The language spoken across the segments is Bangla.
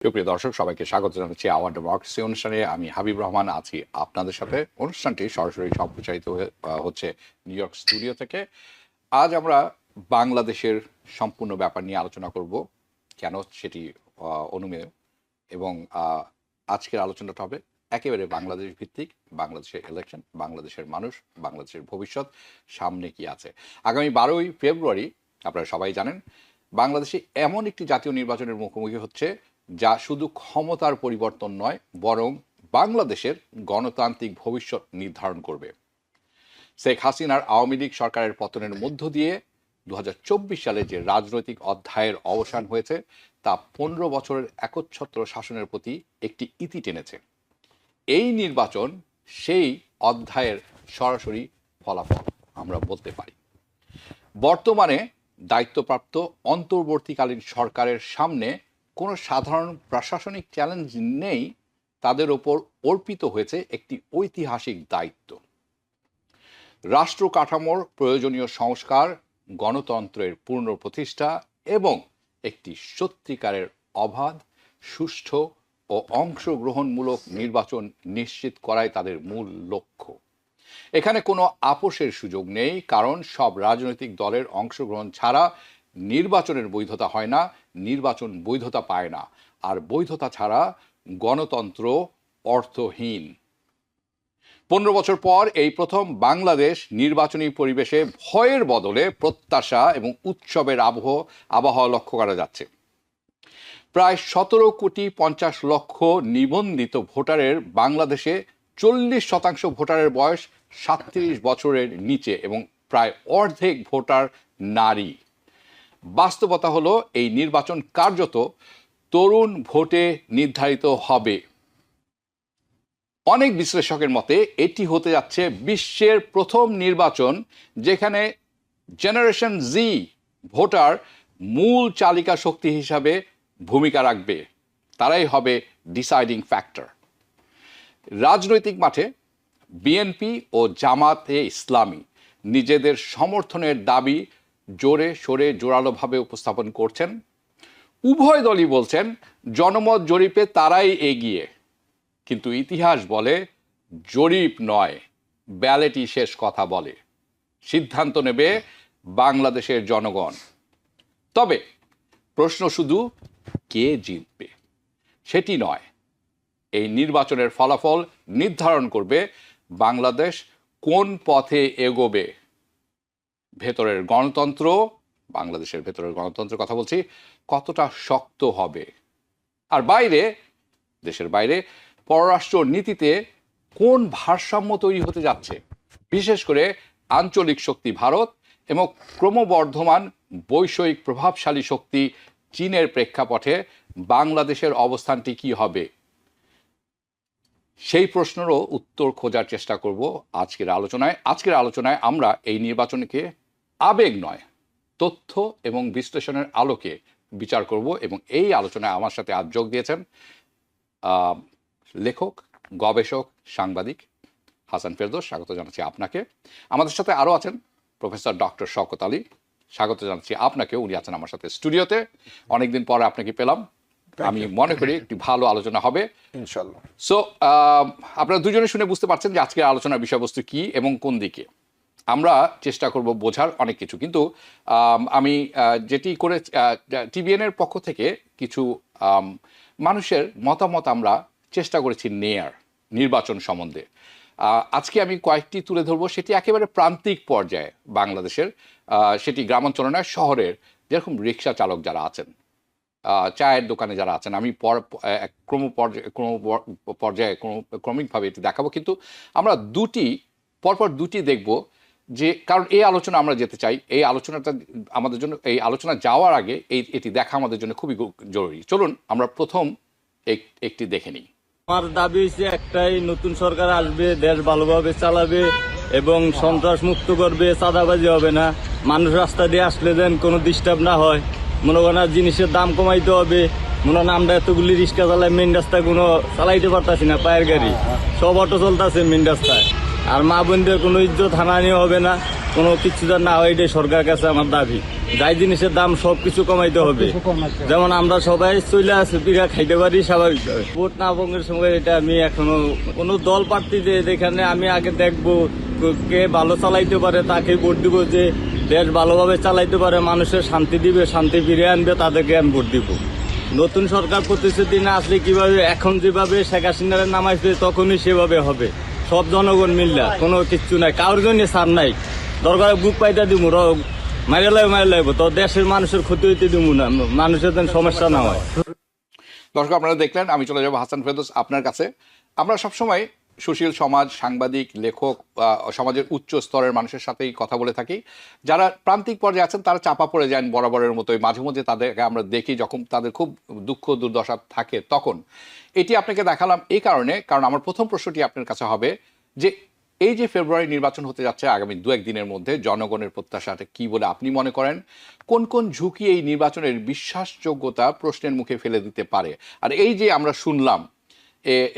প্রিয় দর্শক, সবাইকে স্বাগত জানাচ্ছি আওয়ার ডেমোক্রেসি অনুষ্ঠানে। আমি হাবিব রহমান আছি আপনাদের সাথে। অনুষ্ঠানটি সরাসরি সম্প্রচারিত হচ্ছে নিউ ইয়র্ক স্টুডিও থেকে। আজ আমরা বাংলাদেশের সম্পূর্ণ ব্যাপার নিয়ে আলোচনা করব, কেন সেটি অনুমেয়, এবং আজকের আলোচনাটা হবে একেবারে বাংলাদেশ ভিত্তিক। বাংলাদেশের ইলেকশন, বাংলাদেশের মানুষ, বাংলাদেশের ভবিষ্যৎ, সামনে কি আছে। আগামী 12ই ফেব্রুয়ারি আপনারা সবাই জানেন বাংলাদেশে এমন একটি জাতীয় নির্বাচনের মুখোমুখি হচ্ছে যা শুধু ক্ষমতার পরিবর্তন নয়, বরং বাংলাদেশের গণতান্ত্রিক ভবিষ্যৎ নির্ধারণ করবে। শেখ হাসিনার আওয়ামী লীগ সরকারের পতনের মধ্য দিয়ে 2024 সালে যে রাজনৈতিক অধ্যায়ের অবসান হয়েছে তা 15 বছরের একচ্ছত্র শাসনের প্রতি একটি ইতি টেনেছে। এই নির্বাচন সেই অধ্যায়ের সরাসরি ফলাফল আমরা বলতে পারি। বর্তমানে দায়িত্বপ্রাপ্ত অন্তর্বর্তীকালীন সরকারের সামনে কোনো সাধারণ প্রশাসনিক চ্যালেঞ্জ নেই, তাদের ওপর অর্পিত হয়েছে একটি ঐতিহাসিক দায়িত্ব। রাষ্ট্র কাঠামোর প্রয়োজনীয় সংস্কার, গণতন্ত্রের পুনঃপ্রতিষ্ঠা এবং একটি সত্যিকারের অবাধ, সুষ্ঠু ও অংশগ্রহণমূলক নির্বাচন নিশ্চিত করাই তাদের মূল লক্ষ্য। এখানে কোনো আপোষের সুযোগ নেই, কারণ সব রাজনৈতিক দলের অংশগ্রহণ ছাড়া নির্বাচনের বৈধতা হয় না, নির্বাচন বৈধতা পায় না, আর বৈধতা ছাড়া গণতন্ত্র অর্থহীন। 15 বছর পর এই প্রথম বাংলাদেশ নির্বাচনী পরিবেশে ভয়ের বদলে প্রত্যাশা এবং উৎসবের আবহাওয়া লক্ষ্য করা যাচ্ছে। প্রায় 17,50,00,000 নিবন্ধিত ভোটারের বাংলাদেশে 40% ভোটারের বয়স 37 বছরের নিচে এবং প্রায় অর্ধেক ভোটার নারী। বাস্তবতা হলো এই নির্বাচন কার্যত তরুণ ভোটে নির্ধারিত হবে। অনেক বিশ্লেষকের মতে এটি হতে যাচ্ছে বিশ্বের প্রথম নির্বাচন যেখানে জেনারেশন জি ভোটার মূল চালিকা শক্তি হিসাবে ভূমিকা রাখবে। তারাই হবে ডিসাইডিং ফ্যাক্টর। রাজনৈতিক মাঠে বিএনপি ও জামাতে ইসলামী নিজেদের সমর্থনের দাবি জোরে সোরে জোরালোভাবে উপস্থাপন করছেন। উভয় দলই বলছেন জনমত জরিপে তারাই এগিয়ে, কিন্তু ইতিহাস বলে জরিপ নয়, ব্যালেটই শেষ কথা বলে। সিদ্ধান্ত নেবে বাংলাদেশের জনগণ। তবে প্রশ্ন শুধু কে জিতবে সেটি নয়, এই নির্বাচনের ফলাফল নির্ধারণ করবে বাংলাদেশ কোন পথে এগোবে। ভেতরের গণতন্ত্র, বাংলাদেশের ভেতরের গণতন্ত্রের কথা বলছি, কতটা শক্ত হবে, আর বাইরে, দেশের বাইরে পররাষ্ট্র নীতিতে কোন ভারসাম্য তৈরি হতে যাচ্ছে। বিশেষ করে আঞ্চলিক শক্তি ভারত এবং ক্রমবর্ধমান বৈশ্বিক প্রভাবশালী শক্তি চীনের প্রেক্ষাপটে বাংলাদেশের অবস্থানটি কি হবে, সেই প্রশ্নেরও উত্তর খোঁজার চেষ্টা করব আজকের আলোচনায়। আজকের আলোচনায় আমরা এই নির্বাচনকে আবেগ নয়, তথ্য এবং বিশ্লেষণের আলোকে বিচার করব, এবং এই আলোচনায় আমার সাথে আজ যোগ দিয়েছেন লেখক, গবেষক, সাংবাদিক হাসান ফেরদৌস। স্বাগত জানাচ্ছি আপনাকে। আমাদের সাথে আরও আছেন প্রফেসর ডক্টর শওকত আলী। স্বাগত জানাচ্ছি আপনাকে। উনি আছেন আমার সাথে স্টুডিওতে। অনেকদিন পরে আপনাকে পেলাম, আমি মনে করি একটি ভালো আলোচনা হবে ইনশাআল্লাহ। সো আপনারা দুজনে শুনে বুঝতে পারছেন যে আজকের আলোচনার বিষয়বস্তু কি এবং কোন দিকে। আমরা চেষ্টা করব বোঝার অনেক কিছু, কিন্তু আমি যেটি করে টিবিএনের পক্ষ থেকে কিছু মানুষের মতামত আমরা চেষ্টা করেছি নেয়ার নির্বাচন সম্বন্ধে। আজকে আমি কয়েকটি তুলে ধরবো, সেটি একেবারে প্রান্তিক পর্যায়ে বাংলাদেশের, সেটি গ্রামাঞ্চলে নয়, শহরের, যেরকম রিক্সা চালক যারা আছেন, চায়ের দোকানে যারা আছেন। আমি ক্রমিকভাবে এটি দেখাবো, কিন্তু আমরা পরপর দুটি দেখব, যে কারণ এই আলোচনা আমরা যেতে চাই, এই আলোচনাটা আমাদের জন্য, এই আলোচনা যাওয়ার আগে এটি দেখা আমাদের জন্য খুবই জরুরি। চলুন আমরা প্রথম একটি দেখে নিই। আমার দাবি হচ্ছে একটাই, নতুন সরকার আসবে, দেশ ভালোভাবে চালাবে এবং সন্ত্রাস মুক্ত করবে, চাঁদাবাজি হবে না, মানুষ রাস্তা দিয়ে আসলে যেন কোনো ডিস্টার্ব না হয়। মনে করেন জিনিসের দাম কমাইতে হবে। মনে হয় আমরা এতগুলি রিক্সা চালাই, মেন রাস্তায় কোনো চালাইতে পারতাছি না, পায়ের গাড়ি সব অটো চলতেছে মেন রাস্তায়। আর মা বোনদের কোনো ইজ্জত হানানি হবে না, কোনো কিছু না হয়, এটাই সরকারের কাছে আমার দাবি। যাই জিনিসের দাম সবকিছু কমাইতে হবে। যেমন আমরা সবাই চলে আসি পিঠা খাইতে পারি স্বাভাবিক। ভোট না ভোগের সময় এটা আমি এখনো কোনো দল প্রার্থী যে যেখানে আমি আগে দেখবো কে ভালো চালাইতে পারে তাকে ভোট দিব, যে দেশ ভালোভাবে চালাইতে পারে, মানুষের শান্তি দিবে, শান্তি ফিরিয়ে আনবে, তাদেরকে আমি ভোট দিব। নতুন সরকার প্রতিশ্রুতি না আসলে কিভাবে, এখন যেভাবে শেখ হাসিনার নামাইছে তখনই সেভাবে হবে। সব জনগণ মিললা, কোনো কিচ্ছু নাই, কারোর জন্য ছাড় নাই। দরকার বুক পাইতে দিব, মাইরে লাগবো, তো দেশের মানুষের ক্ষতি হইতে দিব না, মানুষের যেন সমস্যা না হয়। দর্শক আপনারা দেখলেন, আমি চলে যাব হাসান ফেরদৌস আপনার কাছে। আমরা সবসময় সুশীল সমাজ, সাংবাদিক, লেখক, সমাজের উচ্চ স্তরের মানুষের সাথেই কথা বলে থাকি। যারা প্রান্তিক পর্যায়ে আছেন তারা চাপা পড়ে যান বরাবরের মতোই। মাঝে মধ্যে তাদেরকে আমরা দেখি যখন তাদের খুব দুঃখ দুর্দশা থাকে তখন। এটি আপনাকে দেখালাম এই কারণে, কারণ আমার প্রথম প্রশ্নটি আপনার কাছে হবে যে এই যে ফেব্রুয়ারি নির্বাচন হতে যাচ্ছে আগামী 2-1 দিনের মধ্যে, জনগণের প্রত্যাশাটা কি বলে আপনি মনে করেন? কোন কোন ঝুঁকি এই নির্বাচনের বিশ্বাসযোগ্যতা প্রশ্নের মুখে ফেলে দিতে পারে? আর এই যে আমরা শুনলাম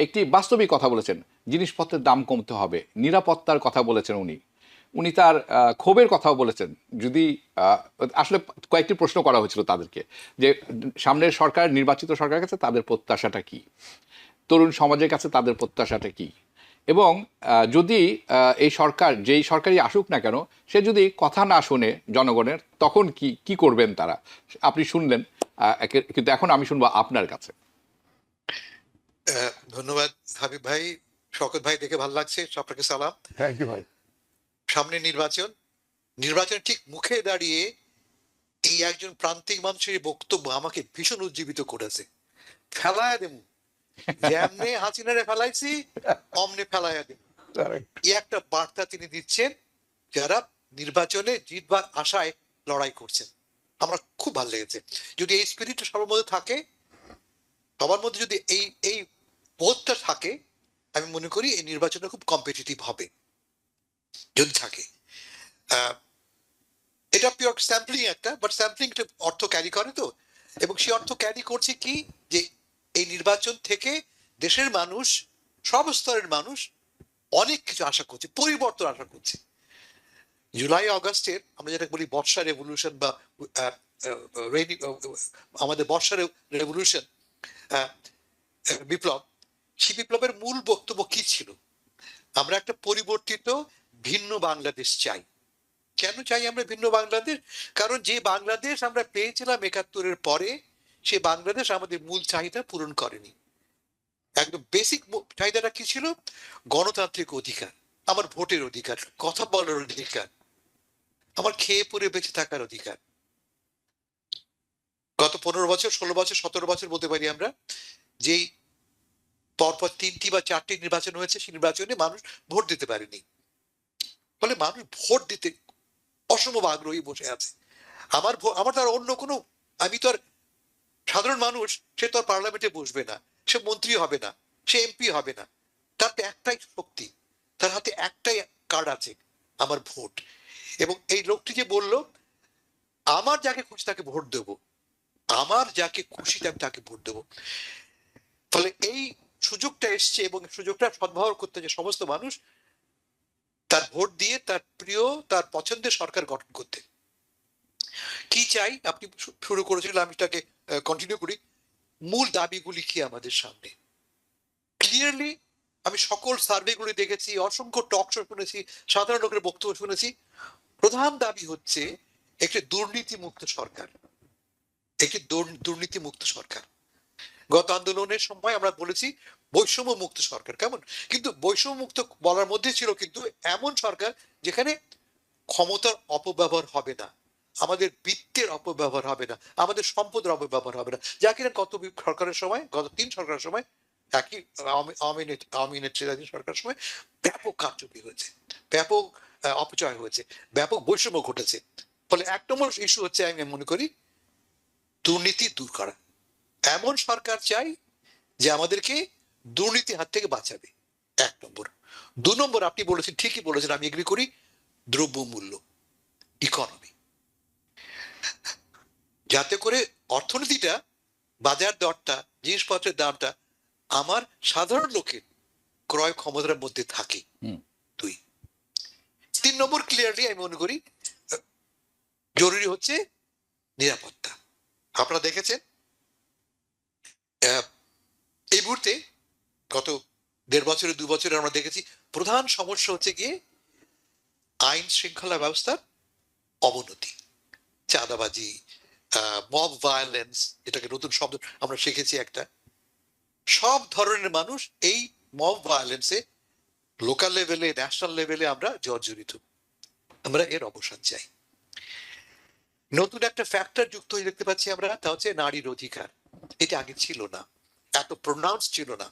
একটি বাস্তবিক কথা বলেছেন, জিনিসপত্রের দাম কমতে হবে, নিরাপত্তার কথা বলেছেন উনি তার ক্ষোভের কথাও বলেছেন। যদি আসলে কয়েকটি প্রশ্ন করা হয়েছিল তাদেরকে যে সামনের সরকার, নির্বাচিত সরকারের কাছে তাদের প্রত্যাশাটা কি, তরুণ সমাজের কাছে তাদের প্রত্যাশাটা কি, এবং যদি এই সরকার, যেই সরকারই আসুক না কেন, সে যদি কথা না শোনে জনগণের, তখন কি করবেন তারা? আপনি শুনলেন, কিন্তু এখন আমি শুনবো আপনার কাছে। ধন্যবাদ হাবিব ভাই, শওকত ভাই, দেখে ভালো লাগছে। আপনাকে সালাম। থ্যাংক ইউ ভাই। সামনে নির্বাচন ঠিক মুখে দাঁড়িয়ে এই একজন প্রান্তিক মানুষের বক্তব্য আমাকে ভীষণ উজ্জীবিত করেছে। ফেলায়া দেব, যেমনে হাসিনারে ফেলাইছি অমনে ফেলায়া দেব, এই একটা বার্তা তিনি দিচ্ছেন যারা নির্বাচনে জিতবার আশায় লড়াই করছেন। আমার খুব ভালো লেগেছে। যদি এই স্পিরিট সবার মধ্যে থাকে, সবার মধ্যে যদি এই বোধটা থাকে, আমি মনে করি এই নির্বাচনটা খুব কম্পিটিটিভ হবে। যদি থাকে, এটা পিওর স্যাম্পলিং একটা, বাট স্যাম্পলিং অর্থ ক্যারি করে তো, এবং সেই অর্থ ক্যারি করছে কি, যে এই নির্বাচন থেকে দেশের মানুষ, সব স্তরের মানুষ অনেক কিছু আশা করছে, পরিবর্তন আশা করছে। জুলাই আগস্টের আমরা যেটা বলি বর্ষা রেভলিউশন বা আমাদের বর্ষা রেভলিউশন, বিপ্লব, সেই বিপ্লবের মূল বক্তব্য কি ছিল? আমরা একটা পরিবর্তিত ভিন্ন বাংলাদেশ চাই। কেন চাই আমরা ভিন্ন বাংলাদেশ? কারণ যে বাংলাদেশ আমরা পেয়েছিলাম ৭১-এর পরে, সে বাংলাদেশ আমাদের মূল চাহিদা পূরণ করেনি। একদম বেসিক চাহিদাটা কি ছিল? গণতান্ত্রিক অধিকার, আমার ভোটের অধিকার, কথা বলার অধিকার, আমার খেয়ে পরে বেঁচে থাকার অধিকার। গত 15 বছর, 16 বছর, 17 বছর বলতে পারি আমরা, যেই পরপর 3টি বা 4টি নির্বাচন হয়েছে, সেই নির্বাচনে মানুষ ভোট দিতে পারেনি। ফলে মানুষ ভোট দিতে অসম্ভব আগ্রহী বসে আছে। আমার তো আর অন্য কোনো, আমি তো আর সাধারণ মানুষ, সে তো আর পার্লামেন্টে বসবে না, সে মন্ত্রী হবে না, সে এমপি হবে না। তার তো একটাই শক্তি, তার হাতে একটাই কার্ড আছে, আমার ভোট। এবং এই লোকটি যে বলল, আমার যাকে খুশি তাকে ভোট দেব, আমার যাকে খুশি আমি তাকে ভোট দেব। ফলে এই সুযোগটা এসছে, এবং সুযোগটা সদ্ব্যবহার করতে যে সমস্ত মানুষ, তার ভোট দিয়ে তার প্রিয়, তার পছন্দের সরকার গঠন করতে। কি চাই? আপনি শুরু করেছিলেন, আমি তাকে কন্টিনিউ করি। মূল দাবিগুলি কি আমাদের সামনে? ক্লিয়ারলি আমি সকল সার্ভেগুলি দেখেছি, অসংখ্য টক শো শুনেছি, সাধারণ লোকের বক্তব্য শুনেছি। প্রধান দাবি হচ্ছে একটি দুর্নীতিমুক্ত সরকার, একটি দুর্নীতিমুক্ত সরকার। গত আন্দোলনের সময় আমরা বলেছি বৈষম্য মুক্ত সরকার। কেমন? কিন্তু বৈষম্য মুক্ত বলার মধ্যে ছিল কিন্তু এমন সরকার যেখানে ক্ষমতার অপব্যবহার হবে না, আমাদের বিত্তের অপব্যবহার হবে না, আমাদের সম্পদের অপব্যবহার হবে না, যা কিনা গত সরকারের সময়, গত 3 সরকারের সময়, একই আওয়ামী নেতৃত্বাধীন সরকারের সময় ব্যাপক কারচুপি হয়েছে, ব্যাপক অপচয় হয়েছে, ব্যাপক বৈষম্য ঘটেছে। ফলে 1 নম্বর ইস্যু হচ্ছে, আমি মনে করি, দুর্নীতি দূর করা। এমন সরকার চাই যে আমাদেরকে দুর্নীতির হাত থেকে বাঁচাবে, 1 নম্বর। 2 নম্বর, আপনি বলেছেন, ঠিকই বলেছেন, আমি এগ্রি করি, দ্রব্যমূল্য, ইকোনমি, যাতে করে অর্থনীতিটা, বাজার দরটা, জিনিসপত্রের দামটা আমার সাধারণ লোকের ক্রয় ক্ষমতার মধ্যে থাকে। 2 3 নম্বর, ক্লিয়ারলি আমি মনে করি জরুরি হচ্ছে নিরাপত্তা। আপনারা দেখেছেন এই মুহূর্তে গত 1.5 বছরে 2 বছরে আমরা দেখেছি প্রধান সমস্যা হচ্ছে গিয়ে আইন শৃঙ্খলা ব্যবস্থার অবনতি, চাঁদাবাজি, মব ভায়োলেন্স, এটাকে নতুন শব্দ আমরা শিখেছি একটা। সব ধরনের মানুষ এই মব ভায়োলেন্সে লোকাল লেভেলে, ন্যাশনাল লেভেলে আমরা জর্জরিত। আমরা এর অবসান চাই। নতুন একটা ফ্যাক্টর যুক্ত হয়ে দেখতে পাচ্ছি আমরা, তা হচ্ছে নারীর অধিকার। এটা আগে ছিল না, এত প্রোনাউন্স ছিল না।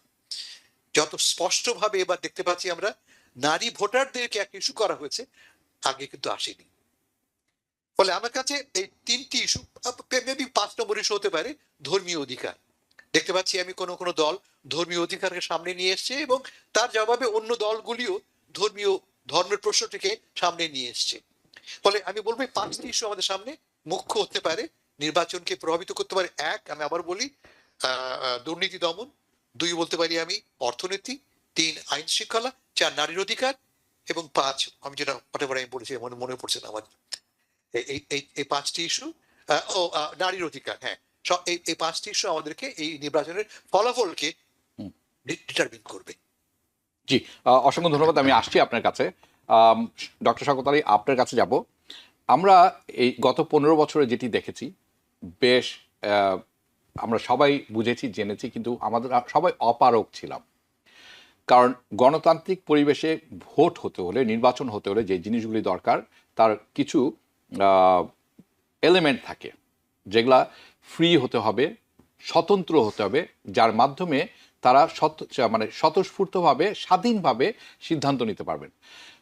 যত স্পষ্টভাবে এবার দেখতে পাচ্ছি আমরা, নারী ভোটারদেরকে একটা ইস্যু করা হয়েছে, আগে কিন্তু আসেনি। ফলে আমার কাছে এই 3টি ইস্যু, মেবি 5 নম্বর ইস্যু হতে পারে ধর্মীয় অধিকার। দেখতে পাচ্ছি আমি কোনো কোনো দল ধর্মীয় অধিকারকে সামনে নিয়ে এসছে এবং তার জবাবে অন্য দলগুলিও ধর্মের প্রশ্নটিকে সামনে নিয়ে এসছে। ফলে আমি বলবো 5টি ইস্যু আমাদের সামনে মুখ্য হতে পারে, নির্বাচনকে প্রভাবিত করতে পারে। 1, আমি আবার বলি, দুর্নীতি দমন। 2 বলতে পারি আমি অর্থনীতি। 3, আইন শৃঙ্খলা। 4, নারীর অধিকার। এবং 5, আমি যেটা আমি বলেছি মনে পড়ছে না আমার, এই 5টি ইস্যু। নারীর অধিকার, হ্যাঁ। এই 5টি ইস্যু আমাদেরকে এই নির্বাচনের ফলাফলকে ডিটারমিন করবে। জি, অসংখ্য ধন্যবাদ। আমি আসছি আপনার কাছে। ডক্টর শওকত আলী, আপনার কাছে যাব। আমরা এই গত 15 বছরে যেটি দেখেছি, বেশ আমরা সবাই বুঝেছি, জেনেছি, কিন্তু আমাদের সবাই অপারগ ছিলাম। কারণ গণতান্ত্রিক পরিবেশে ভোট হতে হলে, নির্বাচন হতে হলে যে জিনিসগুলি দরকার, তার কিছু এলিমেন্ট থাকে, যেগুলা ফ্রি হতে হবে, স্বতন্ত্র হতে হবে, যার মাধ্যমে তারা স্বতঃস্ফূর্তভাবে, স্বাধীনভাবে সিদ্ধান্ত নিতে পারবেন।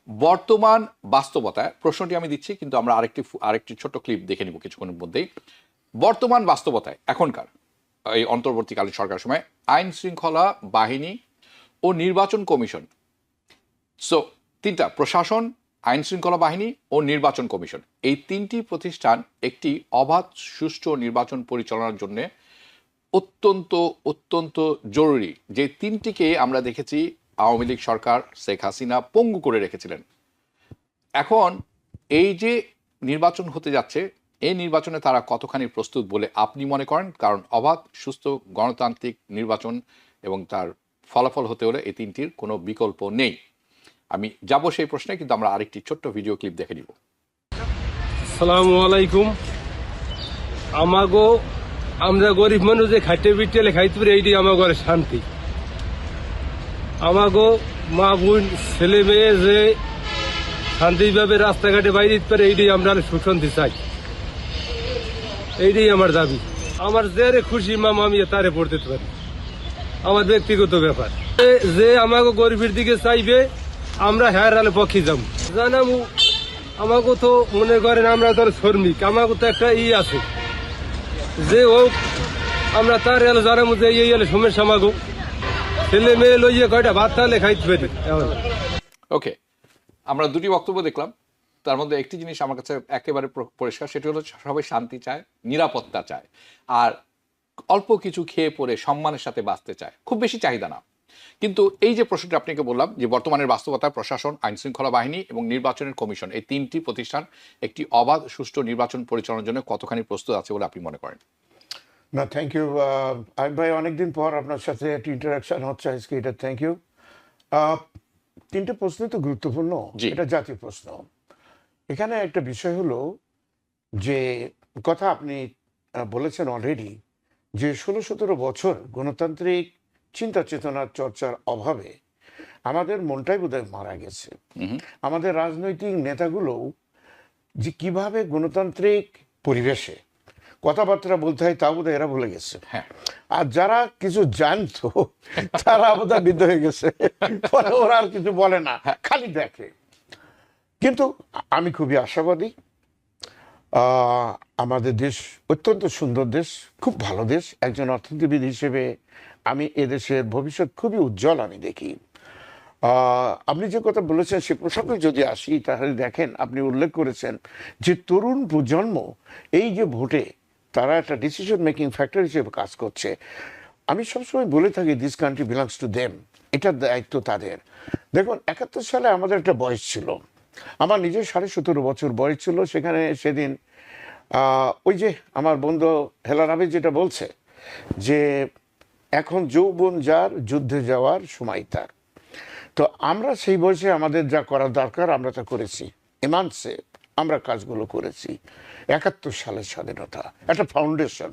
বর্তমান বাস্তবতায়, প্রশ্নটি আমি দিচ্ছি, কিন্তু আমরা আরেকটি ছোট্ট ক্লিপ দেখে নিব কিছুক্ষণের মধ্যেই। বর্তমান বাস্তবতায় এখনকার এই অন্তর্বর্তীকালীন সরকারের সময় আইন শৃঙ্খলা বাহিনী ও নির্বাচন কমিশন, সো 3টা, প্রশাসন, আইন শৃঙ্খলা বাহিনী ও নির্বাচন কমিশন, এই 3টি প্রতিষ্ঠান একটি অবাধ সুষ্ঠু নির্বাচন পরিচালনার জন্য অত্যন্ত অত্যন্ত জরুরি। যে 3টিকে আমরা দেখেছি আওয়ামী লীগ সরকার, শেখ হাসিনা পঙ্গু করে রেখেছিলেন। এখন এই যে নির্বাচন হতে যাচ্ছে, এই নির্বাচনে তারা কতখানি প্রস্তুত বলে আপনি মনে করেন? কারণ অবাধ সুস্থ গণতান্ত্রিক নির্বাচন এবং তার ফলাফল হতে হলে এই 3টির কোনো বিকল্প নেই। আমি যাব সেই প্রশ্নে, কিন্তু আমরা আরেকটি ছোট্ট ভিডিও ক্লিপ দেখে নিব। আসসালামু আলাইকুম। আমরা গরিব মানুষ যে খাইতে বিটেলে খাইতে পারি, এইটি আমার ঘরে শান্তি। আমাগো মা বোন ছেলে মেয়ে যে শান্তিভাবে রাস্তাঘাটে বাইরে দিতে পারে, এইটাই আমরা সুশান্তি চাই। এইটাই আমার দাবি। আমার যে খুশি মামা আমি তারে ভোট দিতে পারি, আমার ব্যক্তিগত ব্যাপার। যে আমাকে গরিবের দিকে চাইবে, আমরা হ্যাঁ পক্ষে যাবো। জানামু আমাকে তো মনে করেন আমরা তো শ্রমিক, আমাকে তো একটা আছে যে হোক, আমরা তার এলে জানাবো যে এই এলে সমস্যা আমাকে ছেলে মেয়ে লইয়ে কয়টা ভাত তাহলে খাইতে পারি। ওকে, আমরা 2টি বক্তব্য দেখলাম। তার মধ্যে একটি জিনিস আমার কাছে একেবারে পরিষ্কার, সেটি হলো সবাই শান্তি চায়, নিরাপত্তা চায়, আর অল্প কিছু খেয়ে পরে সম্মানের সাথে বাঁচতে চায়, খুব বেশি চাহিদা না। কিন্তু এই যে প্রশ্নটি আপনাকে বললাম, যে বর্তমানের বাস্তবতায় প্রশাসন, আইন শৃঙ্খলা বাহিনী এবং নির্বাচনের কমিশন, এই 3টি প্রতিষ্ঠান একটি অবাধ সুষ্ঠু নির্বাচন পরিচালনার জন্য কতখানি প্রস্তুত আছে বলে আপনি মনে করেন? না, থ্যাংক ইউ আইব ভাই, অনেকদিন পর আপনার সাথে একটি ইন্টারাকশন হচ্ছে আজকে, এটা থ্যাংক ইউ। 3টে প্রশ্ন তো গুরুত্বপূর্ণ, এটা জাতীয় প্রশ্ন। এখানে একটা বিষয় হলো যে কথা আপনি বলেছেন অলরেডি, যে 16-17 বছর গণতান্ত্রিক চিন্তা চেতনার চর্চার অভাবে আমাদের মনটাই বোধহয় মারা গেছে। আমাদের রাজনৈতিক নেতাগুলো যে কিভাবে গণতান্ত্রিক পরিবেশে কথাবার্তা বলতে হয় তা বোধহয় এরা ভুলে গেছে। আর যারা কিছু জানতো তারা বোধহয় বিদ্ধ হয়ে গেছে, ওরা আর কিছু বলে না, খালি দেখে। কিন্তু আমি খুবই আশাবাদী। আমাদের দেশ অত্যন্ত সুন্দর দেশ, খুব ভালো দেশ। একজন অর্থনীতিবিদ হিসেবে আমি এদেশের ভবিষ্যৎ খুবই উজ্জ্বল আমি দেখি। আপনি যে কথা বলেছেন সে প্রসঙ্গে যদি আসি, তাহলে দেখেন, আপনি উল্লেখ করেছেন যে তরুণ প্রজন্ম এই যে ভোটে তারা একটা ডিসিশন মেকিং ফ্যাক্টর হিসেবে কাজ করছে। আমি সবসময় বলে থাকি, this country belongs to them, এটার দায়িত্ব তাদের। দেখুন, 71 সালে আমাদের একটা বয়স ছিল, আমার নিজের 17.5 বছর বয়স ছিল। সেখানে সেদিন ওই যে আমার বন্ধু হেলাল আবিদ যেটা বলছে যে এখন যৌবন যার যুদ্ধে যাওয়ার সময় তার, তো আমরা সেই বয়সে আমাদের যা করা দরকার আমরা তা করেছি, এমানসে আমরা কাজগুলো করেছি। 71 সালের স্বাধীনতা একটা ফাউন্ডেশন,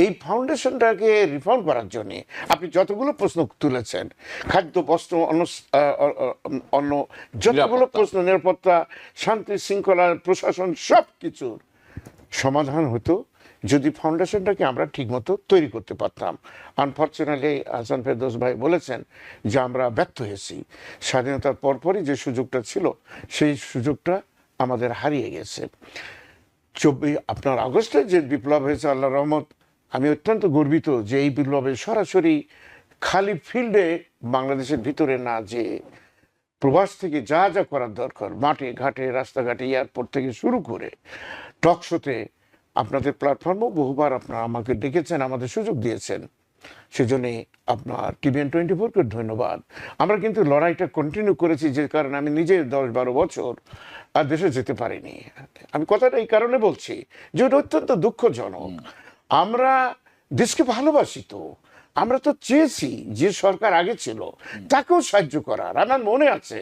এই ফাউন্ডেশনটাকে রিফর্ম করার জন্য আপনি যতগুলো প্রশ্ন তুলেছেন, খাদ্য, বস্ত্র, অন্য যতগুলো প্রশ্ন, নিরাপত্তা, শান্তি শৃঙ্খলা, প্রশাসন, সব কিছুর সমাধান হতো যদি ফাউন্ডেশনটাকে আমরা ঠিকমতো তৈরি করতে পারতাম। আনফর্চুনেটলি হাসান ফেরদৌস ভাই বলেছেন যে আমরা ব্যর্থ হয়েছি। স্বাধীনতার পরপরই যে সুযোগটা ছিল সেই সুযোগটা আমাদের হারিয়ে গেছে। আপনার আগস্টে যে বিপ্লব হয়েছে, আল্লাহ রহমত, আমি অত্যন্ত গর্বিত যে এই বিপ্লবে সরাসরি খালি ফিল্ডে বাংলাদেশের ভিতরে না, যে প্রবাস থেকে যা যা করার দরকার, মাঠে ঘাটে, রাস্তাঘাটে, এয়ারপোর্ট থেকে শুরু করে টক শোতে, আপনাদের প্ল্যাটফর্মও বহুবার আপনারা আমাকে ডেকেছেন, আমাদের সুযোগ দিয়েছেন, সেজন্যে আপনার TVN 24-কে ধন্যবাদ। আমরা কিন্তু লড়াইটা কন্টিনিউ করেছি, যে কারণে আমি নিজে 10-12 বছর আর দেশে যেতে পারিনি। আমি কথাটা এই কারণে বলছি যে ওটা অত্যন্ত দুঃখজনক। আমরা দেশকে ভালোবাসি, তো আমরা তো চেয়েছি যে সরকার আগে ছিল তাকেও সাহায্য করার। আমার মনে আছে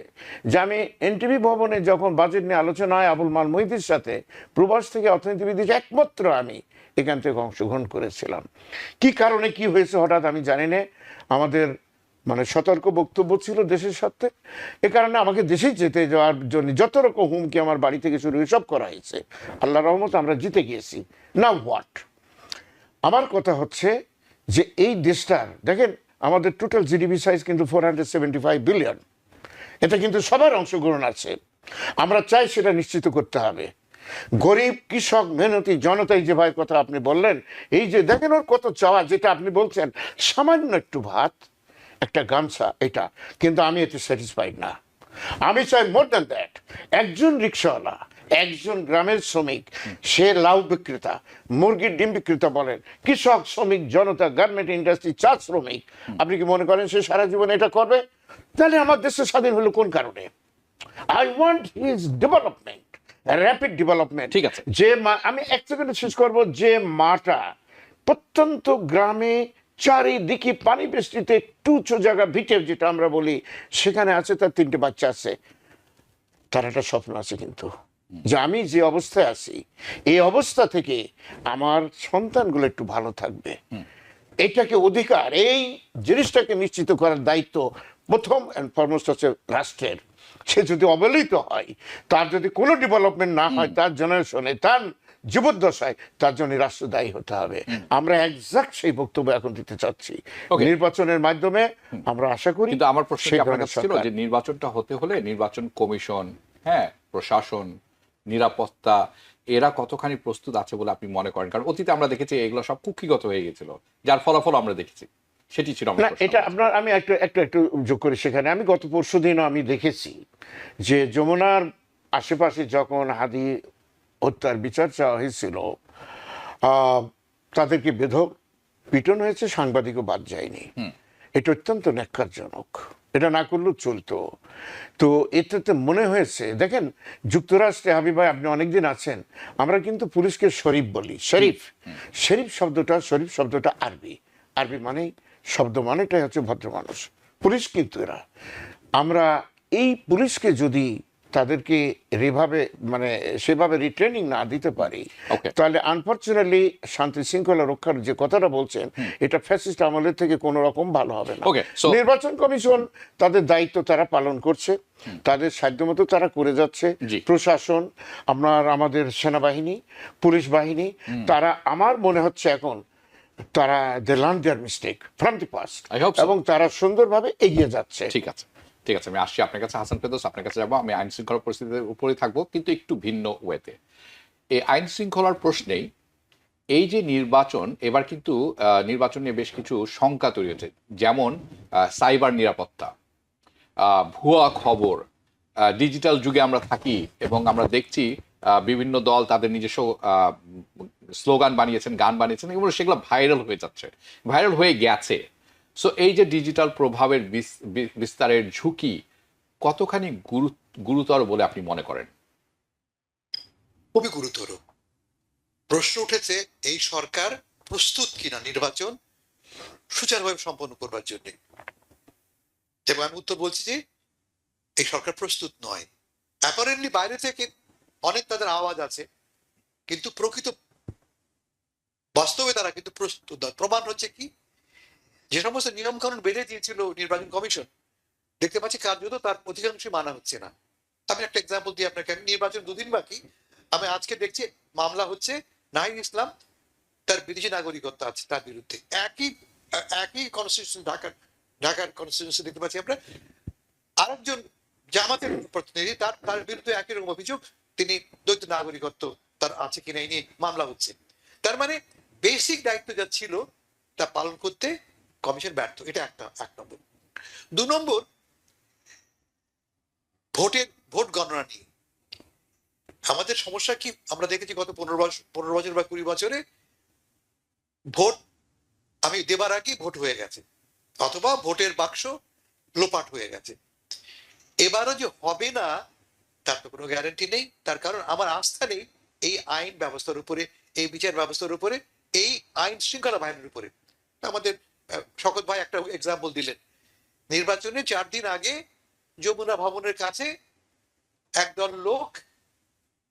যে আমি NTV ভবনে যখন বাজেট নিয়ে আলোচনা হয় আবুল মাল মহিদির সাথে, প্রবাস থেকে অর্থনীতিবিদ একমাত্র আমি এখান থেকে অংশগ্রহণ করেছিলাম। কি কারণে কি হয়েছে হঠাৎ আমি জানি না, আমাদের মানে সতর্ক বক্তব্য ছিল দেশের সাথে, এ কারণে আমাকে দেশেই যেতে যাওয়ার জন্য যত রকম হুমকি আমার বাড়ি থেকে শুরু সব করা হয়েছে। আল্লাহ রহমত আমরা জিতে গিয়েছি। না হোয়াট, আমার কথা হচ্ছে যে এই দেশটার দেখেন আমাদের টোটাল জিডিপি সাইজ কিন্তু 475 বিলিয়ন, এটা কিন্তু সবার অংশগ্রহণ আছে। আমরা চাই সেটা নিশ্চিত করতে হবে। গরিব, কৃষক, মেহনতি জনতাই যে ভাইয়ের কথা আপনি বললেন, এই যে দেখেন ওর কত চাওয়া, যেটা আপনি বলছেন সামান্য একটু ভাত, একটা গামছা, এটা কিন্তু আমি এতে স্যাটিসফাইড না। আমি চাই মোর দ্যান দ্যাট। একজন রিক্সাওয়ালা, একজন গ্রামের শ্রমিক, সে লাউ বিক্রেতা, মুরগির ডিম বিক্রেতা বলেন, কৃষক, শ্রমিক, জনতা, গার্মেন্ট ইন্ডাস্ট্রি, চা শ্রমিক, আপনি কি মনে করেন সে সারা জীবন এটা করবে? তাহলে আমার দেশে স্বাধীন হলো কোন কারণে? I want his development, rapid development. ঠিক আছে, যে আমি এক সেকেন্ডে শেষ করবো, যে মাটা প্রত্যন্ত গ্রামে চারিদিকে পানি বৃষ্টিতে একটু উঁচু জায়গা, ভিটে যেটা আমরা বলি, সেখানে আছে, তার 3টে বাচ্চা আছে, তার একটা স্বপ্ন আছে কিন্তু যে আমি যে অবস্থায় আছি এই অবস্থা থেকে আমার সন্তানগুলো একটু ভালো থাকবে। এটাকে অধিকার, এই জিনিসটাকে নিশ্চিত করার দায়িত্ব প্রথম অ্যান্ড ফরমোস্ট হচ্ছে রাষ্ট্রের। সে যদি অবহেলিত হয়, তার যদি কোনো ডেভেলপমেন্ট না হয় তার জেনারেশনে, তার জীবদ্দশায়, তার জন্য রাষ্ট্র দায়ী হতে হবে। আমরা একজাক্ট সেই বক্তব্য এখন দিতে চাচ্ছি। নির্বাচনের মাধ্যমে আমরা আশা করি। কিন্তু আমার প্রশ্ন আপনার কাছে ছিল যে নির্বাচনটা হতে হলে নির্বাচন কমিশন, হ্যাঁ, প্রশাসন, নিরাপত্তা, এরা কতখানি প্রস্তুত আছে বলে আপনি মনে করেন? কারণ অতীতে আমরা দেখেছি এগুলো সব কুক্ষিগত হয়ে গেছিল, যার ফলাফল আমরা দেখেছি। সেটি ছিল না, এটা আপনার আমি একটু যোগ করি সেখানে। আমি গত পরশুদিনও আমি দেখেছি যে যমুনার আশেপাশে যখন হাদি হত্যার বিচার চাওয়া হয়েছিল, তাদেরকে বেধক পিটন হয়েছে, সাংবাদিকও বাদ যায়নি। এটা অত্যন্ত ন্যাক্কারজনক, এটা না করলেও চলতো। তো এটাতে মনে হয়েছে, দেখেন যুক্তরাষ্ট্রে, হাবিব ভাই আপনি অনেকদিন আছেন, আমরা কিন্তু পুলিশকে শরীফ বলি, শরীফ। শরীফ শব্দটা আরবি মানেই, শব্দ মানেটাই হচ্ছে ভদ্র মানুষ। পুলিশ কিন্তু এরা, আমরা এই পুলিশকে যদি তাদেরকে মানে সেভাবে রিট্রেনিং না দিতে পারি, তাহলে আনফর্চুনেটলি শান্তি শৃঙ্খলা রক্ষার যে কথাটা বলছেন, এটা ফ্যাসিস্ট আমলের থেকে কোনো রকম ভালো হবে না। নির্বাচন কমিশন তাদের দায়িত্ব তারা পালন করছে, তাদের সাধ্যমতো তারা করে যাচ্ছে। প্রশাসন, আমাদের সেনাবাহিনী, পুলিশ বাহিনী, তারা আমার মনে হচ্ছে এখন তারা they learn their mistake from the past, এবং তারা সুন্দরভাবে এগিয়ে যাচ্ছে। ঠিক আছে, ঠিক আছে, আমি আসছি আপনার কাছে হাসান ফেরদৌস, আপনার কাছে যাবো। আমি আইন শৃঙ্খলা পরিস্থিতির উপরে থাকবো, কিন্তু একটু ভিন্ন ওয়েতে। এই আইন শৃঙ্খলার প্রশ্নেই এই যে নির্বাচন, এবার কিন্তু নির্বাচন নিয়ে বেশ কিছু শঙ্কা তৈরি হয়েছে, যেমন সাইবার নিরাপত্তা, ভুয়া খবর, ডিজিটাল যুগে আমরা থাকি এবং আমরা দেখছি বিভিন্ন দল তাদের নিজস্ব স্লোগান বানিয়েছেন, গান বানিয়েছেন, এবং সেগুলো ভাইরাল হয়ে যাচ্ছে, ভাইরাল হয়ে গেছে। সো এই যে ডিজিটাল প্রভাবের বিস্তারের ঝুঁকি কতখানি গুরুতর বলে আপনি মনে করেন? খুবই গুরুতর। প্রশ্ন উঠেছে এই সরকার প্রস্তুত কিনা নির্বাচন সুচারুভাবে সম্পন্ন করবার জন্য, এবং আমি উত্তর বলছি যে এই সরকার প্রস্তুত নয়। অ্যাপারেন্টলি বাইরে থেকে অনেক তাদের আওয়াজ আছে, কিন্তু প্রকৃত বাস্তবে তারা কিন্তু প্রস্তুত নয়। প্রমাণ হচ্ছে কি, যে সমস্ত নিয়ম কানুন বেঁধে দিয়েছিল নির্বাচন কমিশন, দেখতে পাচ্ছি কার্যত তার অধিকাংশই মানা হচ্ছে না। আমি একটা এক্সাম্পল দিই আপনাকে। আমি নির্বাচন 2 দিন বাকি, আমি আজকে দেখছি মামলা হচ্ছে নাহিদ ইসলাম, তার বিদেশি নাগরিকত্ব আছে তার বিরুদ্ধে। একই কনস্টিটিউশন, ঢাকার কনস্টিটিউশন দেখতে পাচ্ছি আমরা আরেকজন জামাতের প্রতিনিধি, তার বিরুদ্ধে একই রকম অভিযোগ, তিনি দ্বৈত নাগরিকত্ব তার আছে কিনা এই নিয়ে মামলা হচ্ছে। তার মানে বেসিক দায়িত্ব যা ছিল তা পালন করতে কমিশন ব্যর্থ। এটা এক নম্বর। 2 নম্বর, ভোট গণনা নিয়ে আমাদের সমস্যা কি, আমরা দেখেছি গত 15 বছর বা 20 বছরে ভোট আমি দেবার আগে ভোট হয়ে গেছে, অথবা ভোটের বাক্স লোপাট হয়ে গেছে। এবারও যে হবে না তার তো কোনো গ্যারান্টি নেই। তার কারণ আমার আস্থা নেই এই আইন ব্যবস্থার উপরে, এই বিচার ব্যবস্থার উপরে, এই আইন শৃঙ্খলা বাহিনীর উপরে। আমাদের শকত ভাই একটা এক্সাম্পল দিলেন, নির্বাচনে 4 দিন আগে যমুনা ভবনের কাছে একদল লোক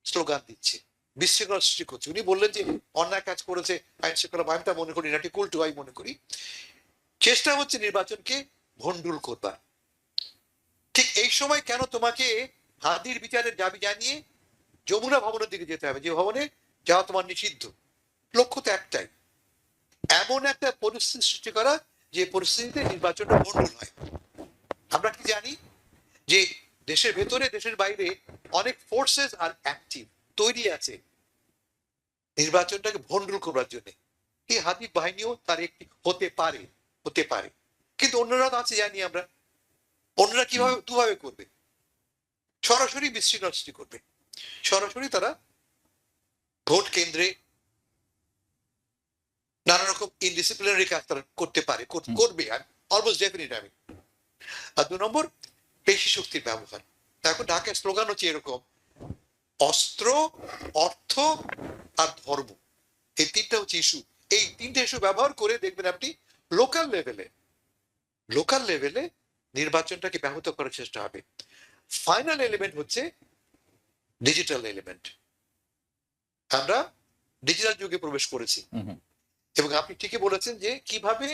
স্লোগান দিচ্ছে, বিশৃঙ্খলা সৃষ্টি করছে। উনি বললেন যে অন্যায় কাজ করেছে আইন শৃঙ্খলা বাহিনী, তা মনে করি না, ঠিক উল্টো মনে করি। চেষ্টা হচ্ছে নির্বাচনকে ভণ্ডুল করবার। ঠিক এই সময় কেন তোমাকে হাদির বিচারের দাবি জানিয়ে যমুনা ভবনের দিকে যেতে হবে, যে ভবনে যাওয়া তোমার নিষিদ্ধ? লক্ষ্য তো একটাই, এমন একটা পরিস্থিতি সৃষ্টি করা যে পরিস্থিতিতে নির্বাচনটা ভণ্ডুল হয়। আমরা কি জানি যে দেশের ভেতরে দেশের বাইরে অনেক ফোর্সেস আর অ্যাক্টিভ তৈরি আছে নির্বাচনটাকে ভণ্ডুল করবার জন্য। এই হাদি বাহিনীও তার একটি হতে পারে, কিন্তু অন্যরা তো আছে জানি আমরা। অন্যরা দুভাবে করবে, সরাসরি বিশৃঙ্খলা সৃষ্টি করবে, সরাসরি তারা ভোট কেন্দ্রে নানা রকম ইনডিসিপ্লিনারি কাজ তারা করতে পারে, করবে, অলমোস্ট ডেফিনিট। আমি আর 2 নম্বর, পেশি শক্তির ব্যবহার। এখন ঢাকার স্লোগান হচ্ছে এরকম, অস্ত্র, অর্থ আর ধর্ম, এই 3টা হচ্ছে ইস্যু। এই 3টে ইস্যু ব্যবহার করে দেখবেন আপনি লোকাল লেভেলে নির্বাচনটাকে ব্যাহত করার চেষ্টা হবে। ফাইনাল এলিমেন্ট হচ্ছে ডিজিটাল এলিমেন্ট। আমরা ডিজিটাল যুগে প্রবেশ করেছি, এবং আপনি ঠিকই বলেছেন যে কিভাবে